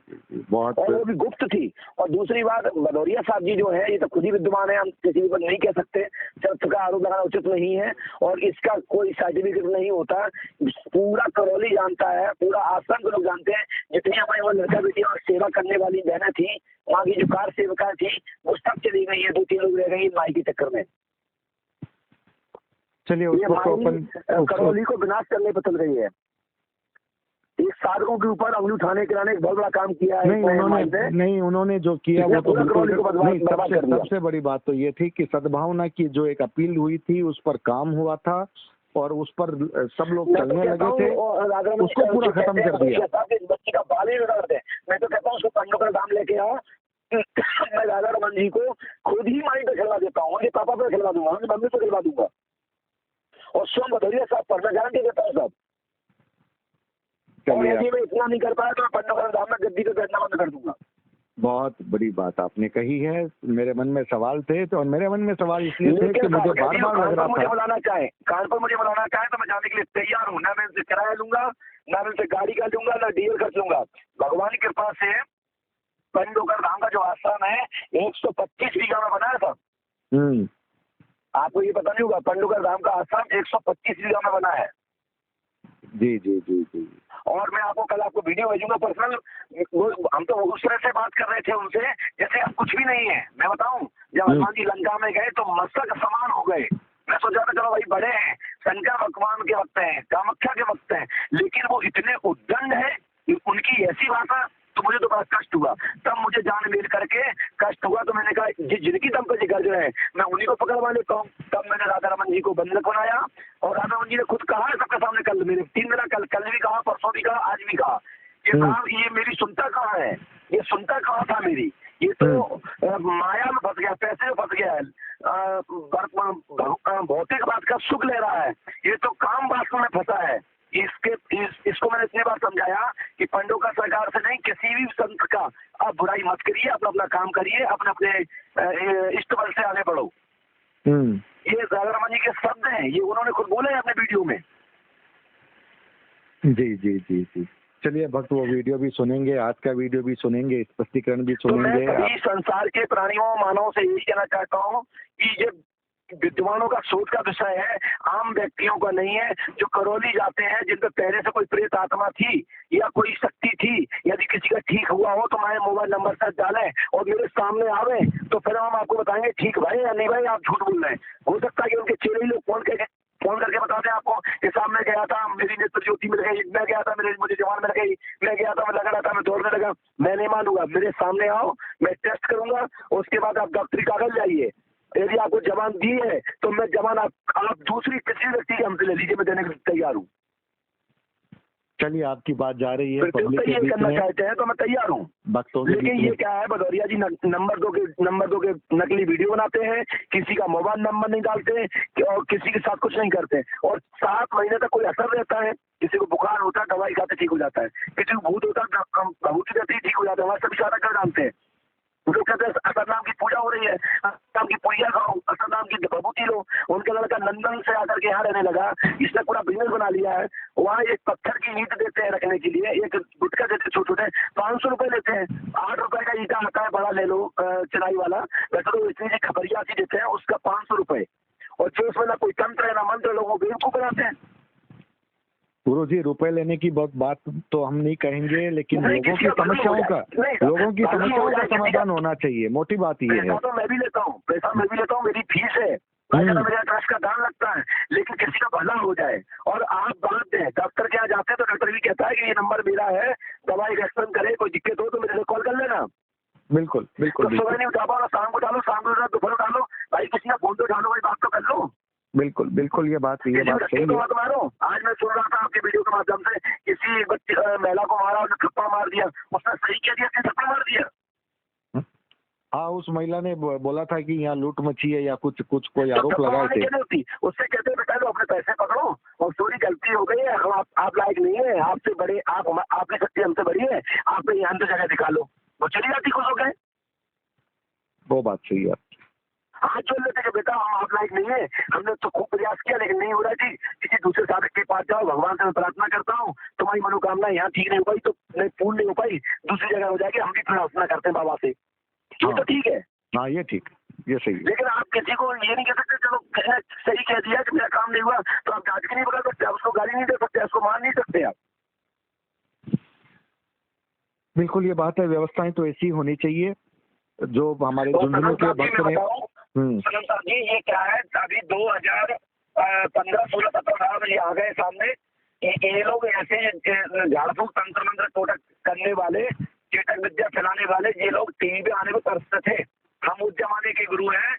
बहुत, और वो भी गुप्त थी। और दूसरी बात, भदौरिया साहब जी जो है ये तो खुद ही विद्वान है, हम किसी पर नहीं कह सकते, चरित्र का आरोप लगाना उचित नहीं है, और इसका कोई सर्टिफिकेट नहीं होता। पूरा करौली जानता है, पूरा आश्रम के लोग जानते हैं, जितनी हमारे वहाँ लड़का बेटी और सेवा करने वाली बहनें थी, वहाँ की जो कार सेविका थी, वो सब चली गई है, 2-3 लोग रह गई माई के चक्कर में। चलिए करौली को विनाश करने पर चल रही है। एक साधकों के ऊपर अंगली उठाने के लिए एक बहुत बड़ा काम किया है। उन्होंने जो किया वो तो बिल्कुल नहीं। सबसे बड़ी बात तो ये थी कि सद्भावना की जो एक अपील हुई थी उस पर काम हुआ था, और उस पर सब लोग चलने लगे थे, उसको पूरा खत्म कर दिया। बच्ची का बाल ही बिगाड़ दे। मैं तो कहता हूँ उसको पंडों का दाम लेके आओ, मैं राधा रमन जी को खुद ही माई पे खिलवा देता हूँ, पापा पे खिलवा दूंगा, मम्मी पे खिलवा दूंगा, और स्वयं भदौरिया साहब पर मैं गारंटी देता हूँ सब। और यदि मैं इतना नहीं कर पाया तो मैं पंडों का दाम में गद्दी पे बैठना बंद कर दूंगा। बहुत बड़ी बात आपने कही है। मेरे मन में सवाल थे, तो मेरे मन में सवाल इसलिए थे कि मुझे बार बार लग रहा था मुझे बुलाना चाहे, कान पर मुझे बुलाना चाहे तो मैं जाने के लिए तैयार हूँ। ना मैं इनसे किराया लूंगा, ना मैं इनसे गाड़ी का लूंगा, ना डीजल खर्च लूंगा। भगवान की कृपा से पंडोकर धाम का जो आश्रम है 125 बीघा में बनाया था। आपको ये पता नहीं होगा, पंडोकर धाम का आश्रम 125 बीघा में बना है। जी जी जी जी। और मैं कल आपको वीडियो भेजूंगा पर्सनल। हम तो उस तरह से बात कर रहे थे उनसे जैसे अब कुछ भी नहीं है। मैं बताऊं, जब हनुमान जी लंका में गए तो मस्तक समान हो गए। मैं सोचा था चलो भाई बड़े हैं, शंकर भगवान के वक्त हैं, कामाख्या के वक्त हैं, लेकिन वो इतने उद्दंड है, उनकी ऐसी भाषा, तो मुझे तो बड़ा कष्ट हुआ। तब मुझे जान मेल करके कष्ट हुआ, तो मैंने कहा जिनकी दम पर जिगर जो है मैं उन्हीं को पकड़वा लेता हूँ। तब मैंने राधा रमन जी को बंधक बनाया, और राधा रमन जी ने खुद कहा है सबके सामने, कल मेरे 3 दिन कल भी कहा, परसों भी कहा, आज भी कहा कि साहब ये मेरी सुनता कहाँ है, ये सुनता कहाँ था मेरी, ये तो माया में फंस गया, पैसे में फंस गया है, भौतिक बात का सुख ले रहा है, ये तो काम वास्तव में फंसा है। इसको मैंने इतनी बार समझाया कि पंडोकर सरकार से नहीं, किसी भी संत का आप बुराई मत करिए, अपना अपना काम करिए, अपने अपने इष्ट बल से आगे बढ़ो। ये राधा रमन जी के शब्द हैं, ये उन्होंने खुद बोले अपने वीडियो में। जी जी जी जी। चलिए भक्त वो वीडियो भी सुनेंगे, आज का वीडियो भी सुनेंगे, स्पष्टीकरण भी सुनेंगे। तो मैं संसार के प्राणियों मानव से यही कहना चाहता हूँ कि ये विद्वानों का शोध का विषय है, आम व्यक्तियों का नहीं है। जो करौली जाते हैं, जिन पे पहले से कोई प्रेत आत्मा थी या कोई शक्ति थी, यदि किसी का ठीक हुआ हो तो हमारे मोबाइल नंबर से डालें और मेरे सामने आवे, तो फिर हम आपको बताएंगे ठीक भाई या नहीं भाई, आप झूठ बोल रहे हैं। हो सकता है कि उनके चेले लोग फोन करके बताते हैं आपको कि सामने गया था, मेरी नेत्र ज्योति मिल गई, मैं गया था, मुझे जवान मिल गई, मैं गया था, मैं लगा रहा था, मैं दौड़ने लगा। मैं नहीं मानूंगा, मेरे सामने आओ, मैं टेस्ट करूंगा, उसके बाद आप डॉक्टरी कागज लाइए। यदि आपको जवान दी है तो मैं जवान आप दूसरी किसी व्यक्ति के हमसे ले लीजिए, मैं देने के लिए तैयार हूँ। चलिए आपकी बात जा रही है पब्लिक के बीच में, चाहते हैं तो मैं तैयार हूँ। लेकिन ये क्या है, भदौरिया जी नंबर दो के नकली वीडियो बनाते हैं, किसी का मोबाइल नंबर नहीं डालते और किसी के साथ कुछ नहीं करते, और 7 महीने तक कोई असर रहता है। किसी को बुखार होता है, दवाई खाते ठीक हो जाता है, किसी को भूत होता है, भभूति देते ही ठीक हो जाता है। हमारे सभी सारा कर जानते हैं। लोग कहते हैं असर नाम की पूजा हो रही है, असर नाम की पूजा करो, असर नाम की भभूति लो। उनका लड़का लंदन से आकर के यहाँ रहने लगा, इसने पूरा बिजनेस बना लिया है। वहाँ एक पत्थर की ईंट देते हैं रखने के लिए, एक गुटका देते छोटे छोटे, 500 रुपए लेते हैं। 8 रुपए का ईंटा आता है, बड़ा ले लो चिनाई वाला, वैसे तो इतनी खबरिया सी देते हैं, उसका 500 रुपए। और जो उसमें ना कोई तंत्र है ना मंत्र, लोगों को बेवकूफ बनाते हैं। गुरु जी रुपए लेने की बात तो हम नहीं कहेंगे, लेकिन लोगों की समस्याओं का समाधान होना चाहिए, मोटी बात ये है। तो मैं भी लेता हूँ, पैसा मैं भी लेता हूँ, मेरी फीस है, मेरे ट्रस्ट का दान लगता है, लेकिन किसी का भला हो जाए। और आप बात दें, डॉक्टर के यहाँ जाते हैं तो डॉक्टर भी कहता है कि ये नंबर मेरा है, दवाई एक्सपेंड करे, कोई दिक्कत हो तो मेरे से कॉल कर लेना। बिल्कुल बिल्कुल। तो सुबह नहीं उठा पाओ, शाम को डालो, शाम को दोपहर डालो, भाई किसी का फोन तो उठा लो, भाई बात तो कर लो। बिल्कुल बिल्कुल, ये बात सही है। आज मैं सुन रहा था आपके वीडियो के माध्यम से, किसी महिला को मारा, उसने थप्पड़ मार दिया, उसने सही कह दिया कि थप्पड़ मार दिया। हाँ, उस महिला ने बोला था कि यहाँ लूट मची है या कुछ कोई आरोप लगाए थे। उससे कहते बेटा लो अपने पैसे पकड़ो, और चोरी गलती हो गई है, आप लायक नहीं है, आपसे बड़े आपकी शक्ति हमसे बड़ी है, आप यहाँ तो जगह दिखा लो, वो चली जाती खुश हो गए। वो बात सही है। हाथ जोड़ लेते कि बेटा हम आप लायक नहीं है, हमने तो खूब प्रयास किया लेकिन नहीं हो रहा जी, किसी दूसरे साधक के पास जाओ, भगवान से मैं प्रार्थना करता हूँ, तुम्हारी मनोकामना यहाँ ठीक नहीं हो पाई तो नहीं पूर्ण नहीं हो पाई, दूसरी जगह हो जाएगी, हम भी प्रार्थना करते हैं बाबा से। ये तो ठीक है। हाँ ये ठीक, ये सही। लेकिन आप किसी को ये नहीं कह सकते चलो सही कह दिया कि मेरा काम नहीं हुआ तो आप जांच के नहीं बता सकते, आप उसको गाली नहीं दे सकते, उसको मार नहीं सकते आप। बिल्कुल ये बात है, व्यवस्थाएं तो ऐसी होनी चाहिए जो हमारे झुंझुनू के भक्त ने। सनम साहब जी ये क्या है, अभी 2015, 16, 17 में ये आ गए सामने, ये लोग ऐसे झाड़ फूक तंत्र मंत्र टोटक करने वाले, चेतक विद्या फैलाने वाले, ये लोग टीवी पे आने को तरसते थे। हम उस जमाने के गुरु हैं,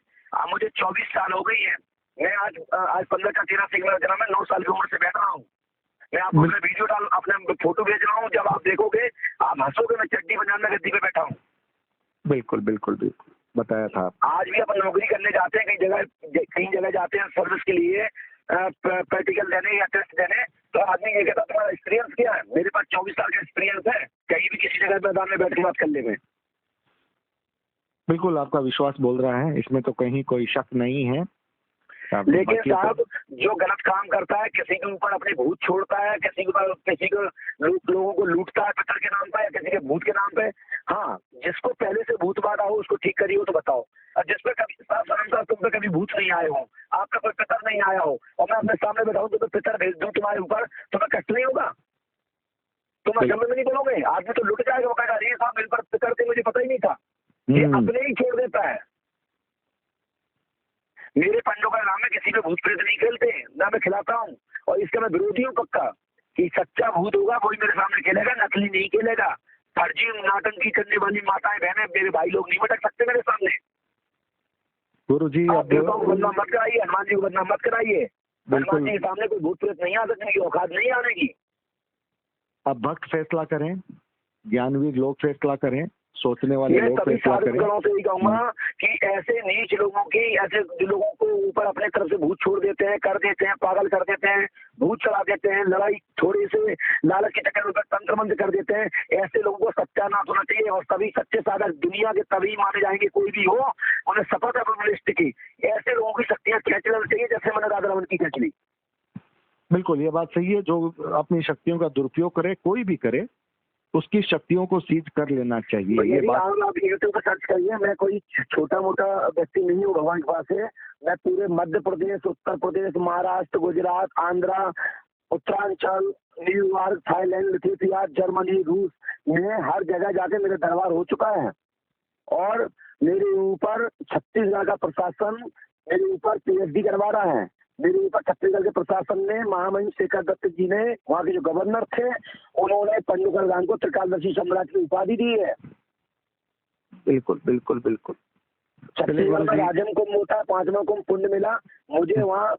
मुझे 24 साल हो गई है, मैं आज 15 का 13 सिग्नल जना मैं 9 साल की उम्र से बैठ रहा हूँ। मैं आपको अपने वीडियो अपने फोटो भेज रहा हूँ, जब आप देखोगे आप हंसोगे, मैं चड्डी बनियान में गद्दी पे बैठा हूँ। बिल्कुल बिल्कुल बिल्कुल बताया था। आज भी अपन नौकरी करने जाते हैं, कई जगह जाते हैं सर्विस के लिए, प्रैक्टिकल देने या टेस्ट देने, तो आदमी ये कहता तुम्हारा एक्सपीरियंस क्या है, मेरे पास 24 साल का एक्सपीरियंस है, कहीं भी किसी जगह मैदान में बैठ के बात करने में। बिल्कुल आपका विश्वास बोल रहा है, इसमें तो कहीं कोई शक नहीं है। लेकिन साहब जो गलत काम करता है, किसी के ऊपर अपने भूत छोड़ता है, किसी को लोगों को लूटता है पितर के नाम पे या किसी के भूत के नाम पे, हाँ जिसको पहले से भूत बाधा हो उसको ठीक करिए तो बताओ। और जिसपे कभी साहब तुम पे कभी भूत नहीं आए हो, आपका कोई पितर नहीं आया हो, और मैं अपने सामने बैठा हूँ तो पितर भेज दूँ तुम्हारे ऊपर, तुम्हें कष्ट नहीं होगा, तुम अगम में नहीं बोलोगे, आदमी तो लुट जाएगा, वो कहेगा अरे साहब मेरे पर पितर थे मुझे पता ही नहीं था। ये अपने ही छोड़ देता है। मेरे पंडों का नाम है, किसी पे भूत प्रेत नहीं खेलते ना, मैं खिलाता हूँ, और इसका मैं विरोधी हूँ पक्का, कि सच्चा भूत होगा वही मेरे सामने खेलेगा, नकली नहीं खेलेगा। फर्जी नाटंकी करने वाली माताएं बहनें मेरे भाई लोग नहीं मटक सकते मेरे सामने। गुरु जी आप देवताओं को बदनाम मत कराइए, हनुमान जी को बदनाम मत कराइए, हनुमान जी के सामने कोई भूत प्रेत नहीं आ सकने की औकात नहीं आने की। अब भक्त फैसला करें, ज्ञानवीर लोग फैसला करें, सोचने वाले लोग फैसला करें। से ही कहूंगा कि ऐसे नीच लोगों की, ऐसे लोगों को ऊपर अपने तरफ से भूत छोड़ देते हैं, कर देते हैं, पागल कर देते हैं, भूत चला देते हैं, लड़ाई थोड़ी से लालच के चक्कर में तंत्र मंत्र कर देते हैं, ऐसे लोगों को सत्यानाश होना चाहिए। और सभी सच्चे साधक दुनिया के तभी माने जाएंगे, कोई भी हो, उन्हें शपथ है ब्रह्मनिष्ठ की, ऐसे लोगों की शक्तियां खींच लेनी चाहिए जैसे मैंने राधा रमन की खींच ली। बिल्कुल ये बात सही है। जो अपनी शक्तियों का दुरुपयोग करे, कोई भी करे, उसकी शक्तियों को सीज कर लेना चाहिए। ये बात आप यूट्यूब पर सर्च करिए, मैं कोई छोटा मोटा व्यक्ति नहीं हूँ भगवान के पास से। मैं पूरे Madhya Pradesh, Uttar Pradesh, Maharashtra, Gujarat, Andhra, Uttaranchal, New York, Thailand, Lithuania, Germany, रूस में हर जगह जाके मेरा दरबार हो चुका है। और मेरे ऊपर छत्तीसगढ़ का प्रशासन मेरे ऊपर पीएचडी करवा रहा है। मेरे ऊपर छत्तीसगढ़ के प्रशासन ने, महामहिम शेखर दत्त जी ने, वहाँ के जो गवर्नर थे, उन्होंने पंडू खरगान को त्रिकालदर्शी सम्राट की उपाधि दी है। बिल्कुल बिल्कुल बिल्कुल। छत्तीसगढ़ में राजन को मोटा 5वां कुंभ पुण्य मिला मुझे। वहाँ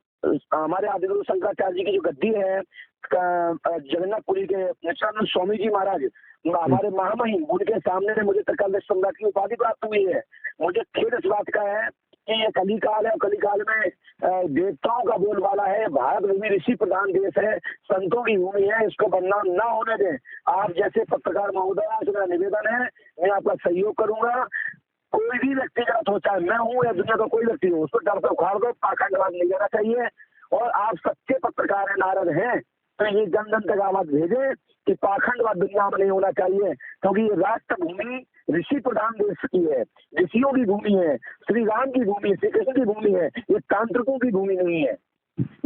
हमारे आदिगुरु शंकराचार्य जी की जो गद्दी है जगन्नाथपुरी के नित्यानंद स्वामी जी महाराज, हमारे महामहिम, उनके सामने मुझे त्रिकालदर्शी सम्राट की उपाधि प्राप्त हुई है। मुझे खेद इस बात का है कि ये कलिकाल है, कलिकाल में देवताओं का बोलबाला है। भारत भूमि ऋषि प्रधान देश है, संतों की भूमि है, इसको बदनाम ना होने दें। आप जैसे पत्रकार महोदय से मेरा निवेदन है, मैं आपका सहयोग करूंगा। कोई भी व्यक्तिगत हो, चाहे मैं हूँ या दुनिया का कोई व्यक्ति हो, उसको डर से उखाड़ दो, पाखंडवाद नहीं जाना चाहिए। और आप सच्चे पत्रकार हैं, नारद हैं, तो ये जन जन तक आवाज भेजे कि पाखंडवाद दुनिया में नहीं होना चाहिए, क्योंकि ये राष्ट्र भूमि ऋषि प्रधान देश की है, ऋषियों की भूमि है, श्री राम की भूमि, श्री कृष्ण की भूमि है। ये तांत्रिकों की भूमि नहीं है।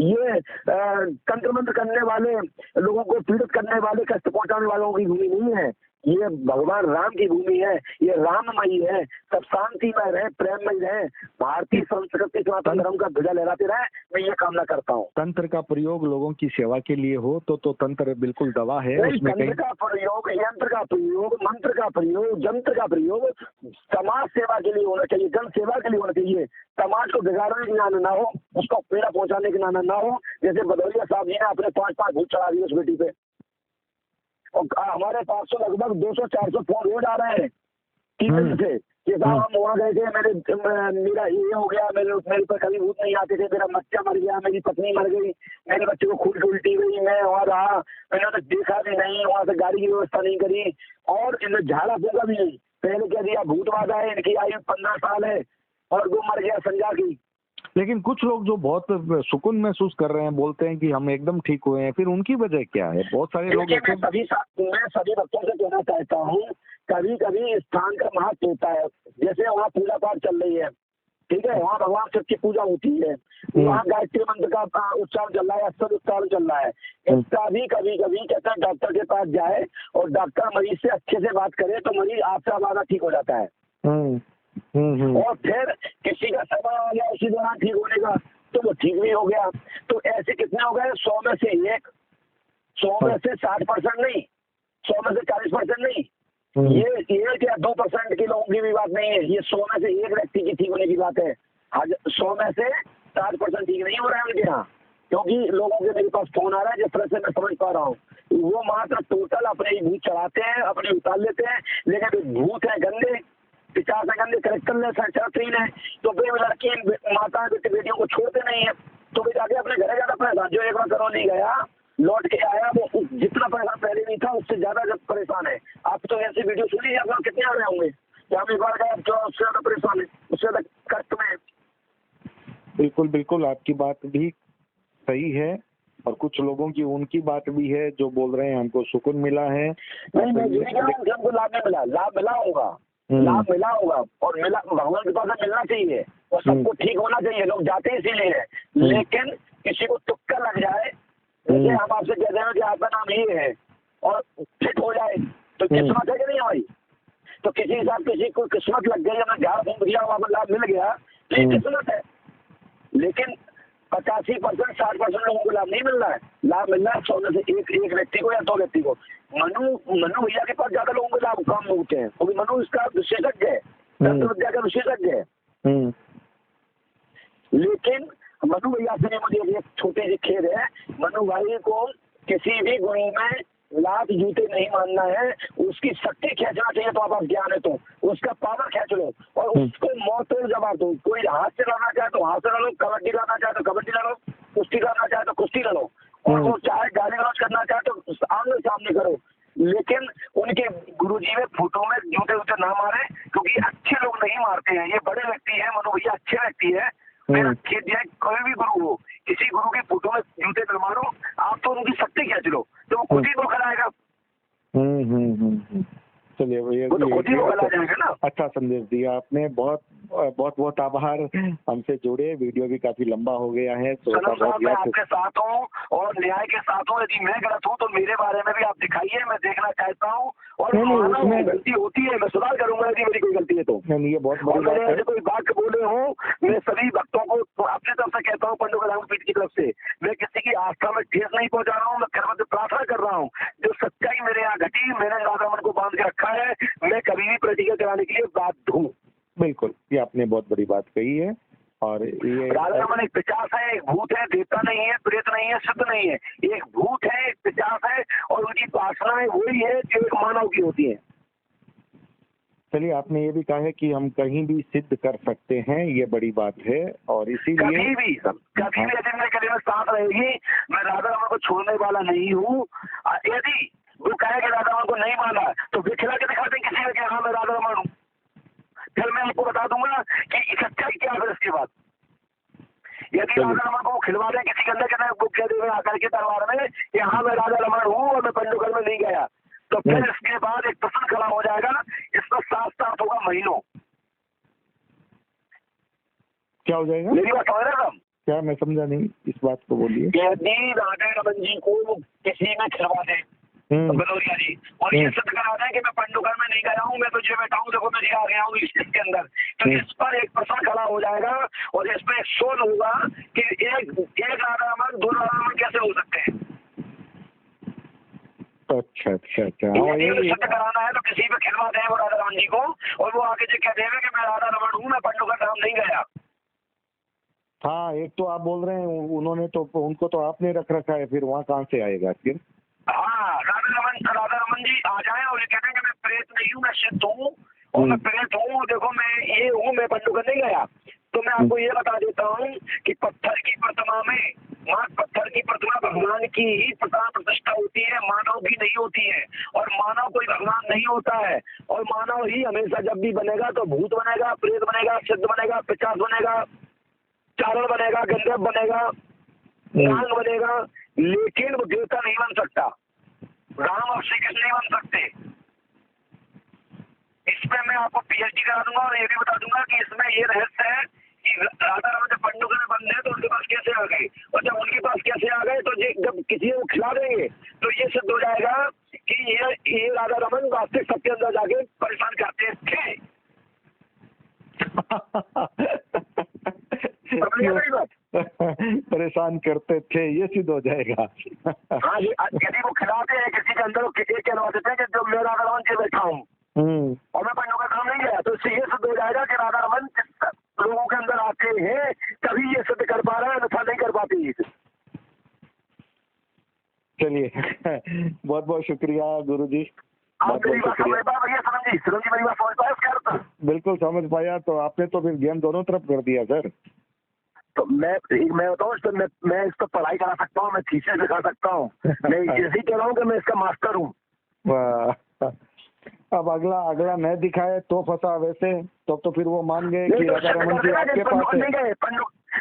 ये तंत्र मंत्र करने वाले लोगों को पीड़ित करने वाले, कष्ट पहुंचाने वालों की भूमि नहीं है। ये भगवान राम की भूमि है, ये राममयी है। सब शांतिमय रहे, प्रेममय रहे, भारतीय संस्कृति सनातन धर्म का ध्वजा लहराते रहे, मैं ये कामना करता हूँ। तंत्र का प्रयोग लोगों की सेवा के लिए हो तो तंत्र बिल्कुल दवा है। उसमें तंत्र का प्रयोग, यंत्र का प्रयोग, मंत्र का प्रयोग, जंत्र का प्रयोग समाज सेवा के लिए होना चाहिए, जन सेवा के लिए होना चाहिए। समाज को बिगाड़ने की नाना ना हो, उसको पीड़ा पहुंचाने की नाना ना हो। जैसे भदौरिया साहब जी ने अपने 5 भूत चढ़ा दिए उस बेटी पे, और हमारे पास तो लगभग 200-400 फोन रोज आ रहे हैं टीवी से कि साहब हम वहाँ गए थे, मेरा ये हो गया, मेरे पर कभी भूत नहीं आते थे, मेरा बच्चा मर गया, मेरी पत्नी मर गई, मेरे बच्चे को खून उल्टी गई, मैं वहाँ रहा, मैंने तो देखा भी नहीं, वहाँ से गाड़ी की व्यवस्था नहीं करी, और इन्हें झाड़ा फूका भी नहीं। पहले कह दिया भूतवाद है, इनकी आयु 15 साल है, और वो मर गया संजा की। लेकिन कुछ लोग जो बहुत सुकून महसूस कर रहे हैं, बोलते हैं कि हम एकदम ठीक हुए हैं, फिर उनकी वजह क्या है? बहुत सारे लोग मैं सभी भक्तों से कहना चाहता हूँ, कभी कभी स्थान का महत्व होता है। जैसे वहाँ पूजा पाठ चल रही है, ठीक है, वहाँ भगवान शिव की पूजा होती है, वहाँ गायत्री मंत्र का उच्चारण चल रहा है, अक्षर उच्चारण चल रहा है। इसका भी कभी कभी कहते हैं डॉक्टर के पास जाए और डॉक्टर मरीज से अच्छे से बात करे तो मरीज आपसे हमारा ठीक हो जाता है। और फिर किसी का समय हो गया उसी दौरान ठीक होने का, तो वो ठीक भी हो गया। तो ऐसे कितने हो गए? 100 में से 1, 100 में से 60% नहीं, 100 में से 40% नहीं, ये 1 या 2% के लोगों की भी बात नहीं है, ये 100 में से 1 व्यक्ति की ठीक होने की बात है। 100 में से 60% ठीक नहीं हो रहा है उनके यहाँ, क्योंकि लोगों के मेरे पास फोन आ रहा है जिस तरह से मैं समझ पा रहा हूँ। वो मात्र टोटल अपने भूत चढ़ाते हैं, अपने उतार लेते हैं, लेकिन भूत है गंदे, 50 गंदे करेक्टरलेस है, चरित्रहीन है, तो फिर लड़की माता बेटियों को छोड़ते नहीं है, तो वे जाके अपने घर ज्यादा पैसा, जो एक बार करौली गया लौट के आया, वो जितना पैसा पहले नहीं था उससे ज्यादा जब परेशान है। आप तो ऐसी वीडियो सुनी है, आप कितने आ रहे होंगे कि हम एक बार गए तो उससे ज्यादा परेशान है, उससे ज्यादा कष्ट में है। बिल्कुल बिल्कुल, आपकी बात भी सही है, और कुछ लोगों की उनकी बात भी है जो बोल रहे हैं हमको सुकून मिला है। नहीं, हमको लाभ नहीं मिला, लाभ मिला होगा, लाभ मिला होगा, और मिला भगवान के पास मिलना चाहिए, और सबको ठीक होना चाहिए, लोग जाते हैं इसीलिए है। लेकिन किसी को तुक्का लग जाए, जैसे हम आपसे कह रहे हैं कि आपका नाम ये है और फिट हो जाए, तो किस्मत है कि नहीं हमारी? तो किसी हिसाब किसी को किस्मत लग गई, हमें झाड़ फूंक दिया, वहाँ पर लाभ मिल गया, तो ये किस्मत है। लेकिन 85%, 60% लोगों को लाभ नहीं मिल रहा है। लाभ मिल रहा है 100 में से एक व्यक्ति को या 2 व्यक्ति को। मनु भैया के पास ज्यादा लोगों को लाभ कम होते हैं, क्योंकि मनु इसका विशेषज्ञ है, तंत्र विद्या का विशेषज्ञ है। लेकिन मनु भैया से भी मुझे एक छोटी सी खेद है, मनु भाई को किसी भी गुरु में लात जूते नहीं मानना है, उसकी शक्ति खींचना चाहिए। तो आप ज्ञान है तो उसका पावर खींच लो और उसको मौतोड़ जवाब दो। कोई हाथ से लड़ना चाहे तो हाथ से लड़ो, कबड्डी लड़ना चाहे तो कबड्डी लड़ो, कुश्ती लड़ना चाहे तो कुश्ती लड़ो, और वो चाहे गाली गलौज करना चाहे तो आमने सामने करो। लेकिन उनके गुरुजी में फोटो में जूते वूते ना मारे, क्योंकि अच्छे लोग नहीं मारते हैं, ये बड़े व्यक्ति है, मनु भैया अच्छे व्यक्ति है, मेरा कोई भी गुरु हो, किसी गुरु के फोटो में जूते न मारो, आप तो उनकी शक्ति क्या चलो, तो वो खुद ही धोखा आएगा। चलिए ये अच्छा संदेश दिया आपने, बहुत बहुत बहुत आभार हमसे जुड़े। वीडियो भी काफी लंबा हो गया है, तो मैं आपके साथ हूँ और न्याय के साथ हूँ। यदि मैं गलत हूँ तो मेरे बारे में भी आप दिखाइए, मैं देखना चाहता हूँ, और उसमें गलती होती है मैं सुधार करूंगा यदि मेरी कोई गलती है तो। नहीं, ये बहुत बड़ी बात है। कोई बात बोले हूँ, मैं सभी भक्तों को तो अपनी तरफ से कहता हूँ, पंडुका पीठ की तरफ से, मैं किसी की आस्था में ठेस नहीं पहुंचा रहा हूँ, मैं कर्म से प्रार्थना कर रहा हूँ। जो सच्चाई मेरे यहाँ घटी, मैंने राधा मन को बांध के रखा है, मैं कभी भी प्रतिज्ञा कराने के लिए बाध्य हूँ। बिल्कुल, ये आपने बहुत बड़ी बात कही है। और ये राधा रमन एक पिशाच है, एक भूत है, देवता नहीं है, प्रेत नहीं है, सिद्ध नहीं है, एक भूत है, एक पिशाच है, और उनकी उपासनाएं वही है जो एक मानव की होती है। चलिए, आपने ये भी कहा है कि हम कहीं भी सिद्ध कर सकते हैं, ये बड़ी बात है, और इसीलिए कभी भी यदि मेरे गले में सांस रहेगी, मैं राधा रमन को छोड़ने वाला नहीं हूँ। यदि वो कहे कि राधा रमन को नहीं माना, तो वे खिला के दिखाते किसी ने कि हाँ मैं राधा रमन हूँ, फिर मैं आपको बता दूंगा कि सच्चाई क्या है इसके बाद। यदि राधा रमन को खिलवा दें किसी के अंदर कह देवे आकर के दरबार में कि हाँ मैं राधा रमन हूँ और मैं पंडुकल में नहीं गया, तो फिर इसके बाद एक प्रश्न खड़ा हो जाएगा, इसका साफ साफ होगा महीनों। क्या हो जाएगा? मेरी बात समझ रहे हम? क्या, मैं समझा नहीं, इस बात को बोलिए। यदि राधा रमन जी को किसी में खिलवा दे बदौरिया जी, और ये सिद्ध करा दें कि मैं पंडुकल में नहीं गया हूँ, मैं तुझे बैठा हूँ, देखो मैं आ गया हूँ इसके अंदर, तो इस पर एक प्रश्न खड़ा हो जाएगा, और इसमें एक शोध होगा कि एक राधा रमन दो राधा रमन कैसे हो सकते हैं। अच्छा अच्छा अच्छा, सिद्ध कराना है तो किसी पे खिलवा दें वो राधा रमन जी को, और वो आगे जो कह देंगे कि मैं राधा रमन हूँ, मैं पंडुकल धाम नहीं गया। हाँ, एक तो आप बोल रहे हैं उन्होंने तो, उनको तो आपने रख रखा है, फिर वहाँ कहाँ से आएगा फिर? हाँ, राधा रमन जी आ जाए और ये कहते हैं कि मैं प्रेत नहीं हूँ, मैं सिद्ध हूँ, और मैं प्रेत हूँ, देखो मैं ये हूँ, मैं पंडुकल नहीं गया। तो मैं आपको ये बता देता हूँ कि पत्थर की प्रतिमा में, पत्थर की प्रतिमा भगवान की ही प्राण प्रतिष्ठा होती है, मानव की नहीं होती है, और मानव कोई भगवान नहीं होता है, और मानव ही हमेशा जब भी बनेगा तो भूत बनेगा, प्रेत बनेगा, सिद्ध बनेगा, पिशाच बनेगा, चारण बनेगा, गंधर्व बनेगा, नाग बनेगा, लेकिन वो देवता नहीं बन सकता। राम और श्री कृष्ण नहीं बन सकते। इसमें मैं आपको पीएचडी करा दूंगा, और ये भी बता दूंगा कि इसमें ये रहस्य है कि राधा रमन जब पंडुकल में बंद है तो उनके पास कैसे आ गए, और जब उनके पास कैसे आ गए तो जब किसी को खिला देंगे तो ये सिद्ध हो जाएगा कि ये राधा रमन वास्तविक सबके अंदर जाके परेशान करते थे। परेशान करते थे, ये सिद्ध हो जाएगा। हाँ, यदि वो खिलाते हैं किसी के अंदर, किसी कहलवा देते हैं कि जो मैं राधा रमन से बैठा हूँ और मैं पंडुकल धाम नहीं गया, तो इससे ये सिद्ध हो जाएगा कि राधा रमन लोगों के अंदर आते हैं, तभी ये सिद्ध कर पा रहे हैं, अन्यथा नहीं कर पाते। चलिए, बहुत बहुत शुक्रिया गुरुजी। बिल्कुल समझ पाया, तो आपने तो फिर ज्ञान दोनों तरफ कर दिया सर। तो मैं बताऊँ इस पर, मैं इस पर पढ़ाई करा सकता हूँ, मैं थीसिस लिखा सकता हूँ, मैं यही कह रहा हूँ कि मैं इसका मास्टर हूँ। अब अगला नहीं दिखाए तो फंसा वैसे, तो फिर वो मान गए कि राधा रमन जी आपके पास है।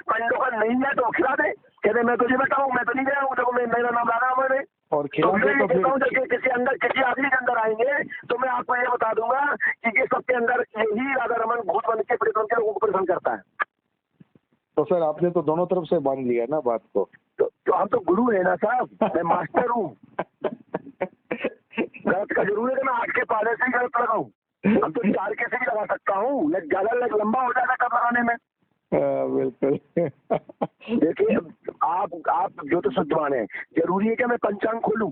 पंडुकल नहीं है तो खिला दे, कहते मैं तुझे बताऊँ, मैं तो नहीं गया हूँ, देखो मेरा नाम राधा रमन है, और खिलाते तो फिर किसी आदमी के अंदर आएंगे तो मैं आपको ये बता दूंगा कि ये सबके अंदर यही राधा रमन भूत बन के प्रेत बन के लोगों को परेशान करता है। तो सर आपने तो दोनों तरफ से मान लिया ना बात को। तो हम तो गुरु है ना साहब, मैं मास्टर हूँ। गलत का जरूर है कि मैं 8 के पाले से ही गलत लगाऊं, हम तो 4 के से भी लगा सकता हूँ, ज्यादा लंबा हो जाएगा कब लगाने में। बिल्कुल। देखिए आप जो तो शुद्धवान है, जरूरी है कि मैं पंचांग खोलूं,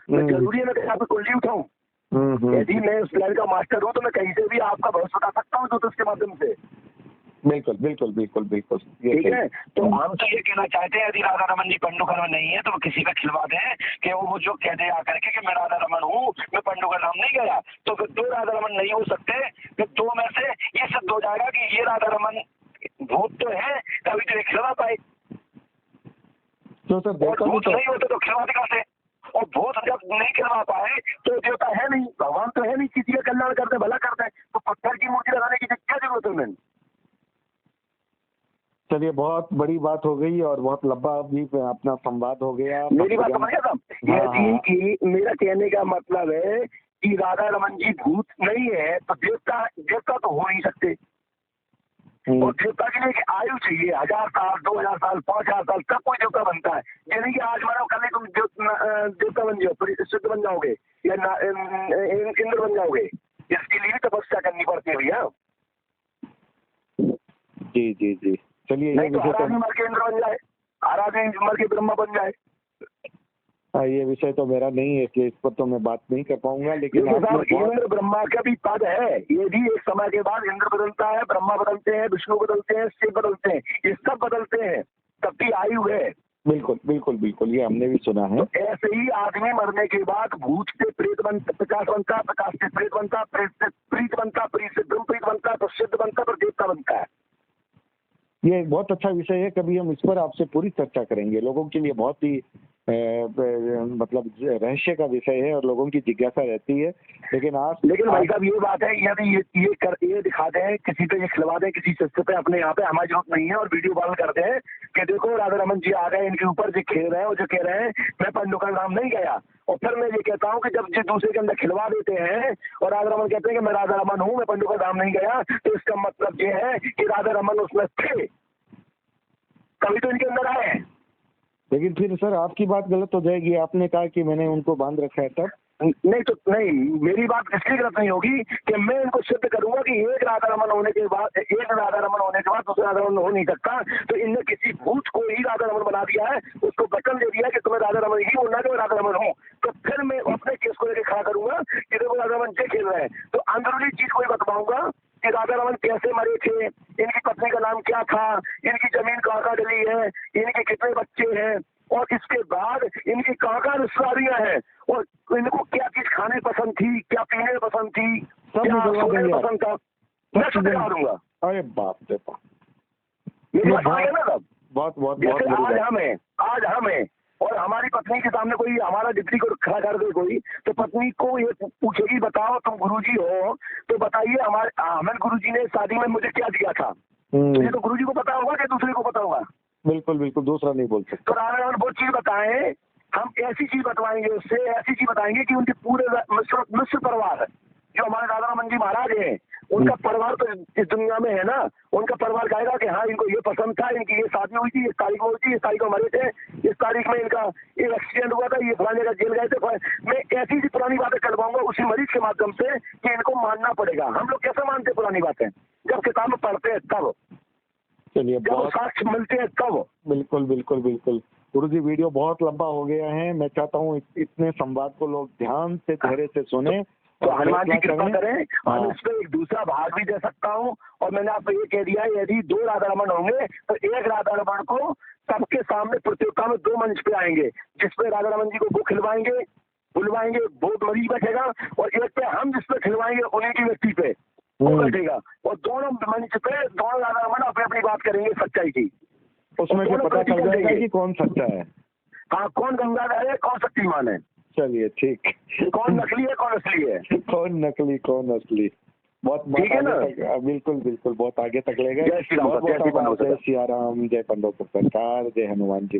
जरूरी है मैं कहीं कुंडली उठाऊं। यदि मैं उस लाइन का मास्टर हूँ तो मैं कहीं से भी आपका भरोसा बता सकता हूँ जो उसके माध्यम से। बिल्कुल बिल्कुल बिल्कुल बिल्कुल, ठीक है। तो हम तो ये कहना चाहते हैं यदि राधा रमन जी पंडुकल में नहीं है तो किसी का खिलवा दें कि वो जो कह दे आकर के कि मैं राधा रमन हूँ, मैं पंडुकल धाम नहीं गया, तो फिर 2 राधा रमन नहीं हो सकते, फिर 2 में से ये सिद्ध हो जाएगा कि ये राधा रमन भूत तो है, तभी तो खिलवा पाए। तो सर भूत नहीं होते तो खिलवाते कैसे, और भूत जब नहीं खिलवा पाए तो देवता है नहीं, भगवान तो है नहीं, किसी का कल्याण करते भला करते, तो पत्थर की मूर्ति लगाने की क्या जरूरत है उन्हें। चलिए, बहुत बड़ी बात हो गई और बहुत लंबा भी अपना संवाद हो गया। मेरी बात समझ गया साहब, ये थी कि मेरा कहने का मतलब है कि राधा रमन जी भूत नहीं है तो देवता देवता तो हो नहीं सकते। और देवता के लिए कि आयु चाहिए 1000 साल, 2000 साल, 5000 साल, तब कोई देवता बनता है। ये नहीं कि आज मानो कल तुम देवता बन जाओ, सिद्ध बन जाओगे या इंद्र बन जाओगे। इसके लिए तपस्या करनी पड़ती है भैया। जी जी जी, चलिए, नहीं तो हर आदमी मर के इंद्र बन जाए, हर आदमी मर के ब्रह्मा बन जाए। ये विषय तो मेरा नहीं है, इसलिए इस पर तो मैं बात नहीं कर पाऊंगा। लेकिन इंद्र ब्रह्मा का भी पद है, ये भी एक समय के बाद इंद्र बदलता है, ब्रह्मा बदलते हैं, विष्णु बदलते हैं, शिव बदलते हैं, ये सब बदलते हैं, तब भी आयु है। बिल्कुल बिल्कुल बिल्कुल, ये हमने भी सुना है। तो ऐसे ही आदमी मरने के बाद भूत से प्रेत बनता, प्रकाश बनता, प्रकाश से प्रेत बनता, प्रेत से प्रीत बनता, प्रीत से ब्रह्म प्रीत बनता, तो सिद्ध बनता, तो देवता बनता है। ये बहुत अच्छा विषय है, कभी हम इस पर आपसे पूरी चर्चा करेंगे। लोगों के लिए बहुत ही मतलब रहस्य का विषय है और लोगों की जिज्ञासा रहती है। लेकिन भाई साहब ये बात है, यदि ये दिखा दें, किसी पे ये खिलवा दें, किसी शिष्य पे, अपने यहाँ पे, हमारी जरूरत नहीं है, और वीडियो वायरल कर दें कि देखो राधा रमन जी आ गए, इनके ऊपर जो खेल रहे हैं और जो कह रहे हैं मैं पंडुका धाम नहीं गया। और फिर मैं ये कहता हूँ कि जब जो दूसरे के अंदर खिलवा देते हैं और राधा रमन कहते हैं कि मैं राधा रमन हूँ, मैं पंडुका धाम नहीं गया, तो इसका मतलब ये है कि राधा रमन उसमें थे, कभी तो इनके अंदर आए हैं। लेकिन फिर सर आपकी बात गलत हो जाएगी। आपने कहा कि मैंने उनको बांध रखा है, तब नहीं, मेरी बात इसलिए गलत नहीं होगी कि मैं इनको सिद्ध करूंगा कि एक राधा रमन होने के बाद दूसरा राधा रमन हो नहीं सकता। तो इनने किसी भूत को ही राधा रमन बना दिया है, उसको बटन दे दिया कि तुम्हें राधा रमन ही बोलना कि मैं राधा रमन हूँ। तो फिर मैं अपने केस को लेकर खड़ा करूंगा कि देखो राधा रमन जे खेल रहे हैं। तो अंदरूनी चीज को ही बताऊंगा कि राधा रमन कैसे मरे थे, इनकी पत्नी का नाम क्या था, इनकी जमीन कहाँ डली है, इनके कितने बच्चे हैं, और इसके बाद इनकी कहाँ रिश्तेदारियां हैं, और इनको क्या चीज खाने पसंद थी, क्या पीने पसंद थी, क्या सोने पसंद था, मैं सब दिखा दूंगा। अरे बाप रे बाप, मेरी बात है ना साहब। बहुत आज हम है और हमारी पत्नी के सामने कोई हमारा डिप्टी को खड़ा कर दे कोई, तो पत्नी को ये पूछेगी बताओ तुम गुरुजी हो तो बताइए हमारे अहमद गुरुजी ने शादी में मुझे क्या दिया था। ये तो गुरुजी को पता होगा कि दूसरे को पता होगा। बिल्कुल बिल्कुल, दूसरा नहीं बोल सकता। तो राधा वो चीज बताएं, हम ऐसी चीज बताएंगे उससे, ऐसी चीज बताएंगे कि उनके पूरे मिश्र परिवार जो हमारे राधा रमन जी महाराज हैं, उनका परिवार तो इस दुनिया में है ना। उनका परिवार कहेगा कि हाँ इनको ये पसंद था, इनकी ये शादी हुई थी, इस तारीख में हुई थी, इस तारीख को मरे थे, इस तारीख में इनका ये एक्सीडेंट हुआ था, ये फलाने का जेल गए थे। मैं ऐसी सी पुरानी बातें करवाऊंगा उसी मरीज के माध्यम से कि इनको मानना पड़ेगा। हम लोग कैसे मानते पुरानी बातें? जब किताब में पढ़ते हैं तब, चलिए जब साक्ष्य मिलते हैं तब। बिल्कुल बिल्कुल बिल्कुल। गुरु जी, वीडियो बहुत लंबा हो गया है। मैं चाहता हूँ इतने संवाद को लोग ध्यान से धैर्य से सुने। तो हनुमान जी कृपा करें, हम इस पर एक दूसरा भाग भी दे सकता हूँ। और मैंने आपको ये कह दिया है, यदि 2 राधा रमन होंगे तो एक राधा रमन को सबके सामने प्रतियोगिता में 2 मंच पे आएंगे, जिसपे राधा रमन जी को वो खिलवाएंगे, बुलवाएंगे, बहुत मरीज बैठेगा, और एक पे हम जिसपे खिलवाएंगे उन्हीं की व्यक्ति पे वो बैठेगा, और दोनों मंच पे दोनों राधा रमन अपनी अपनी बात करेंगे सच्चाई की। उसमें पता चल जाएगा कि कौन सच्चा है। हाँ, कौन गंगाधर है, कौन शक्तिमान है। चलिए ठीक। कौन नकली है, कौन असली है। कौन नकली कौन असली, बहुत ठीक है ना। बिल्कुल बिल्कुल, बहुत आगे तक ले गए। जय श्री राम, जय सिया राम, जय पंडोपुर सरकार, जय हनुमान जी।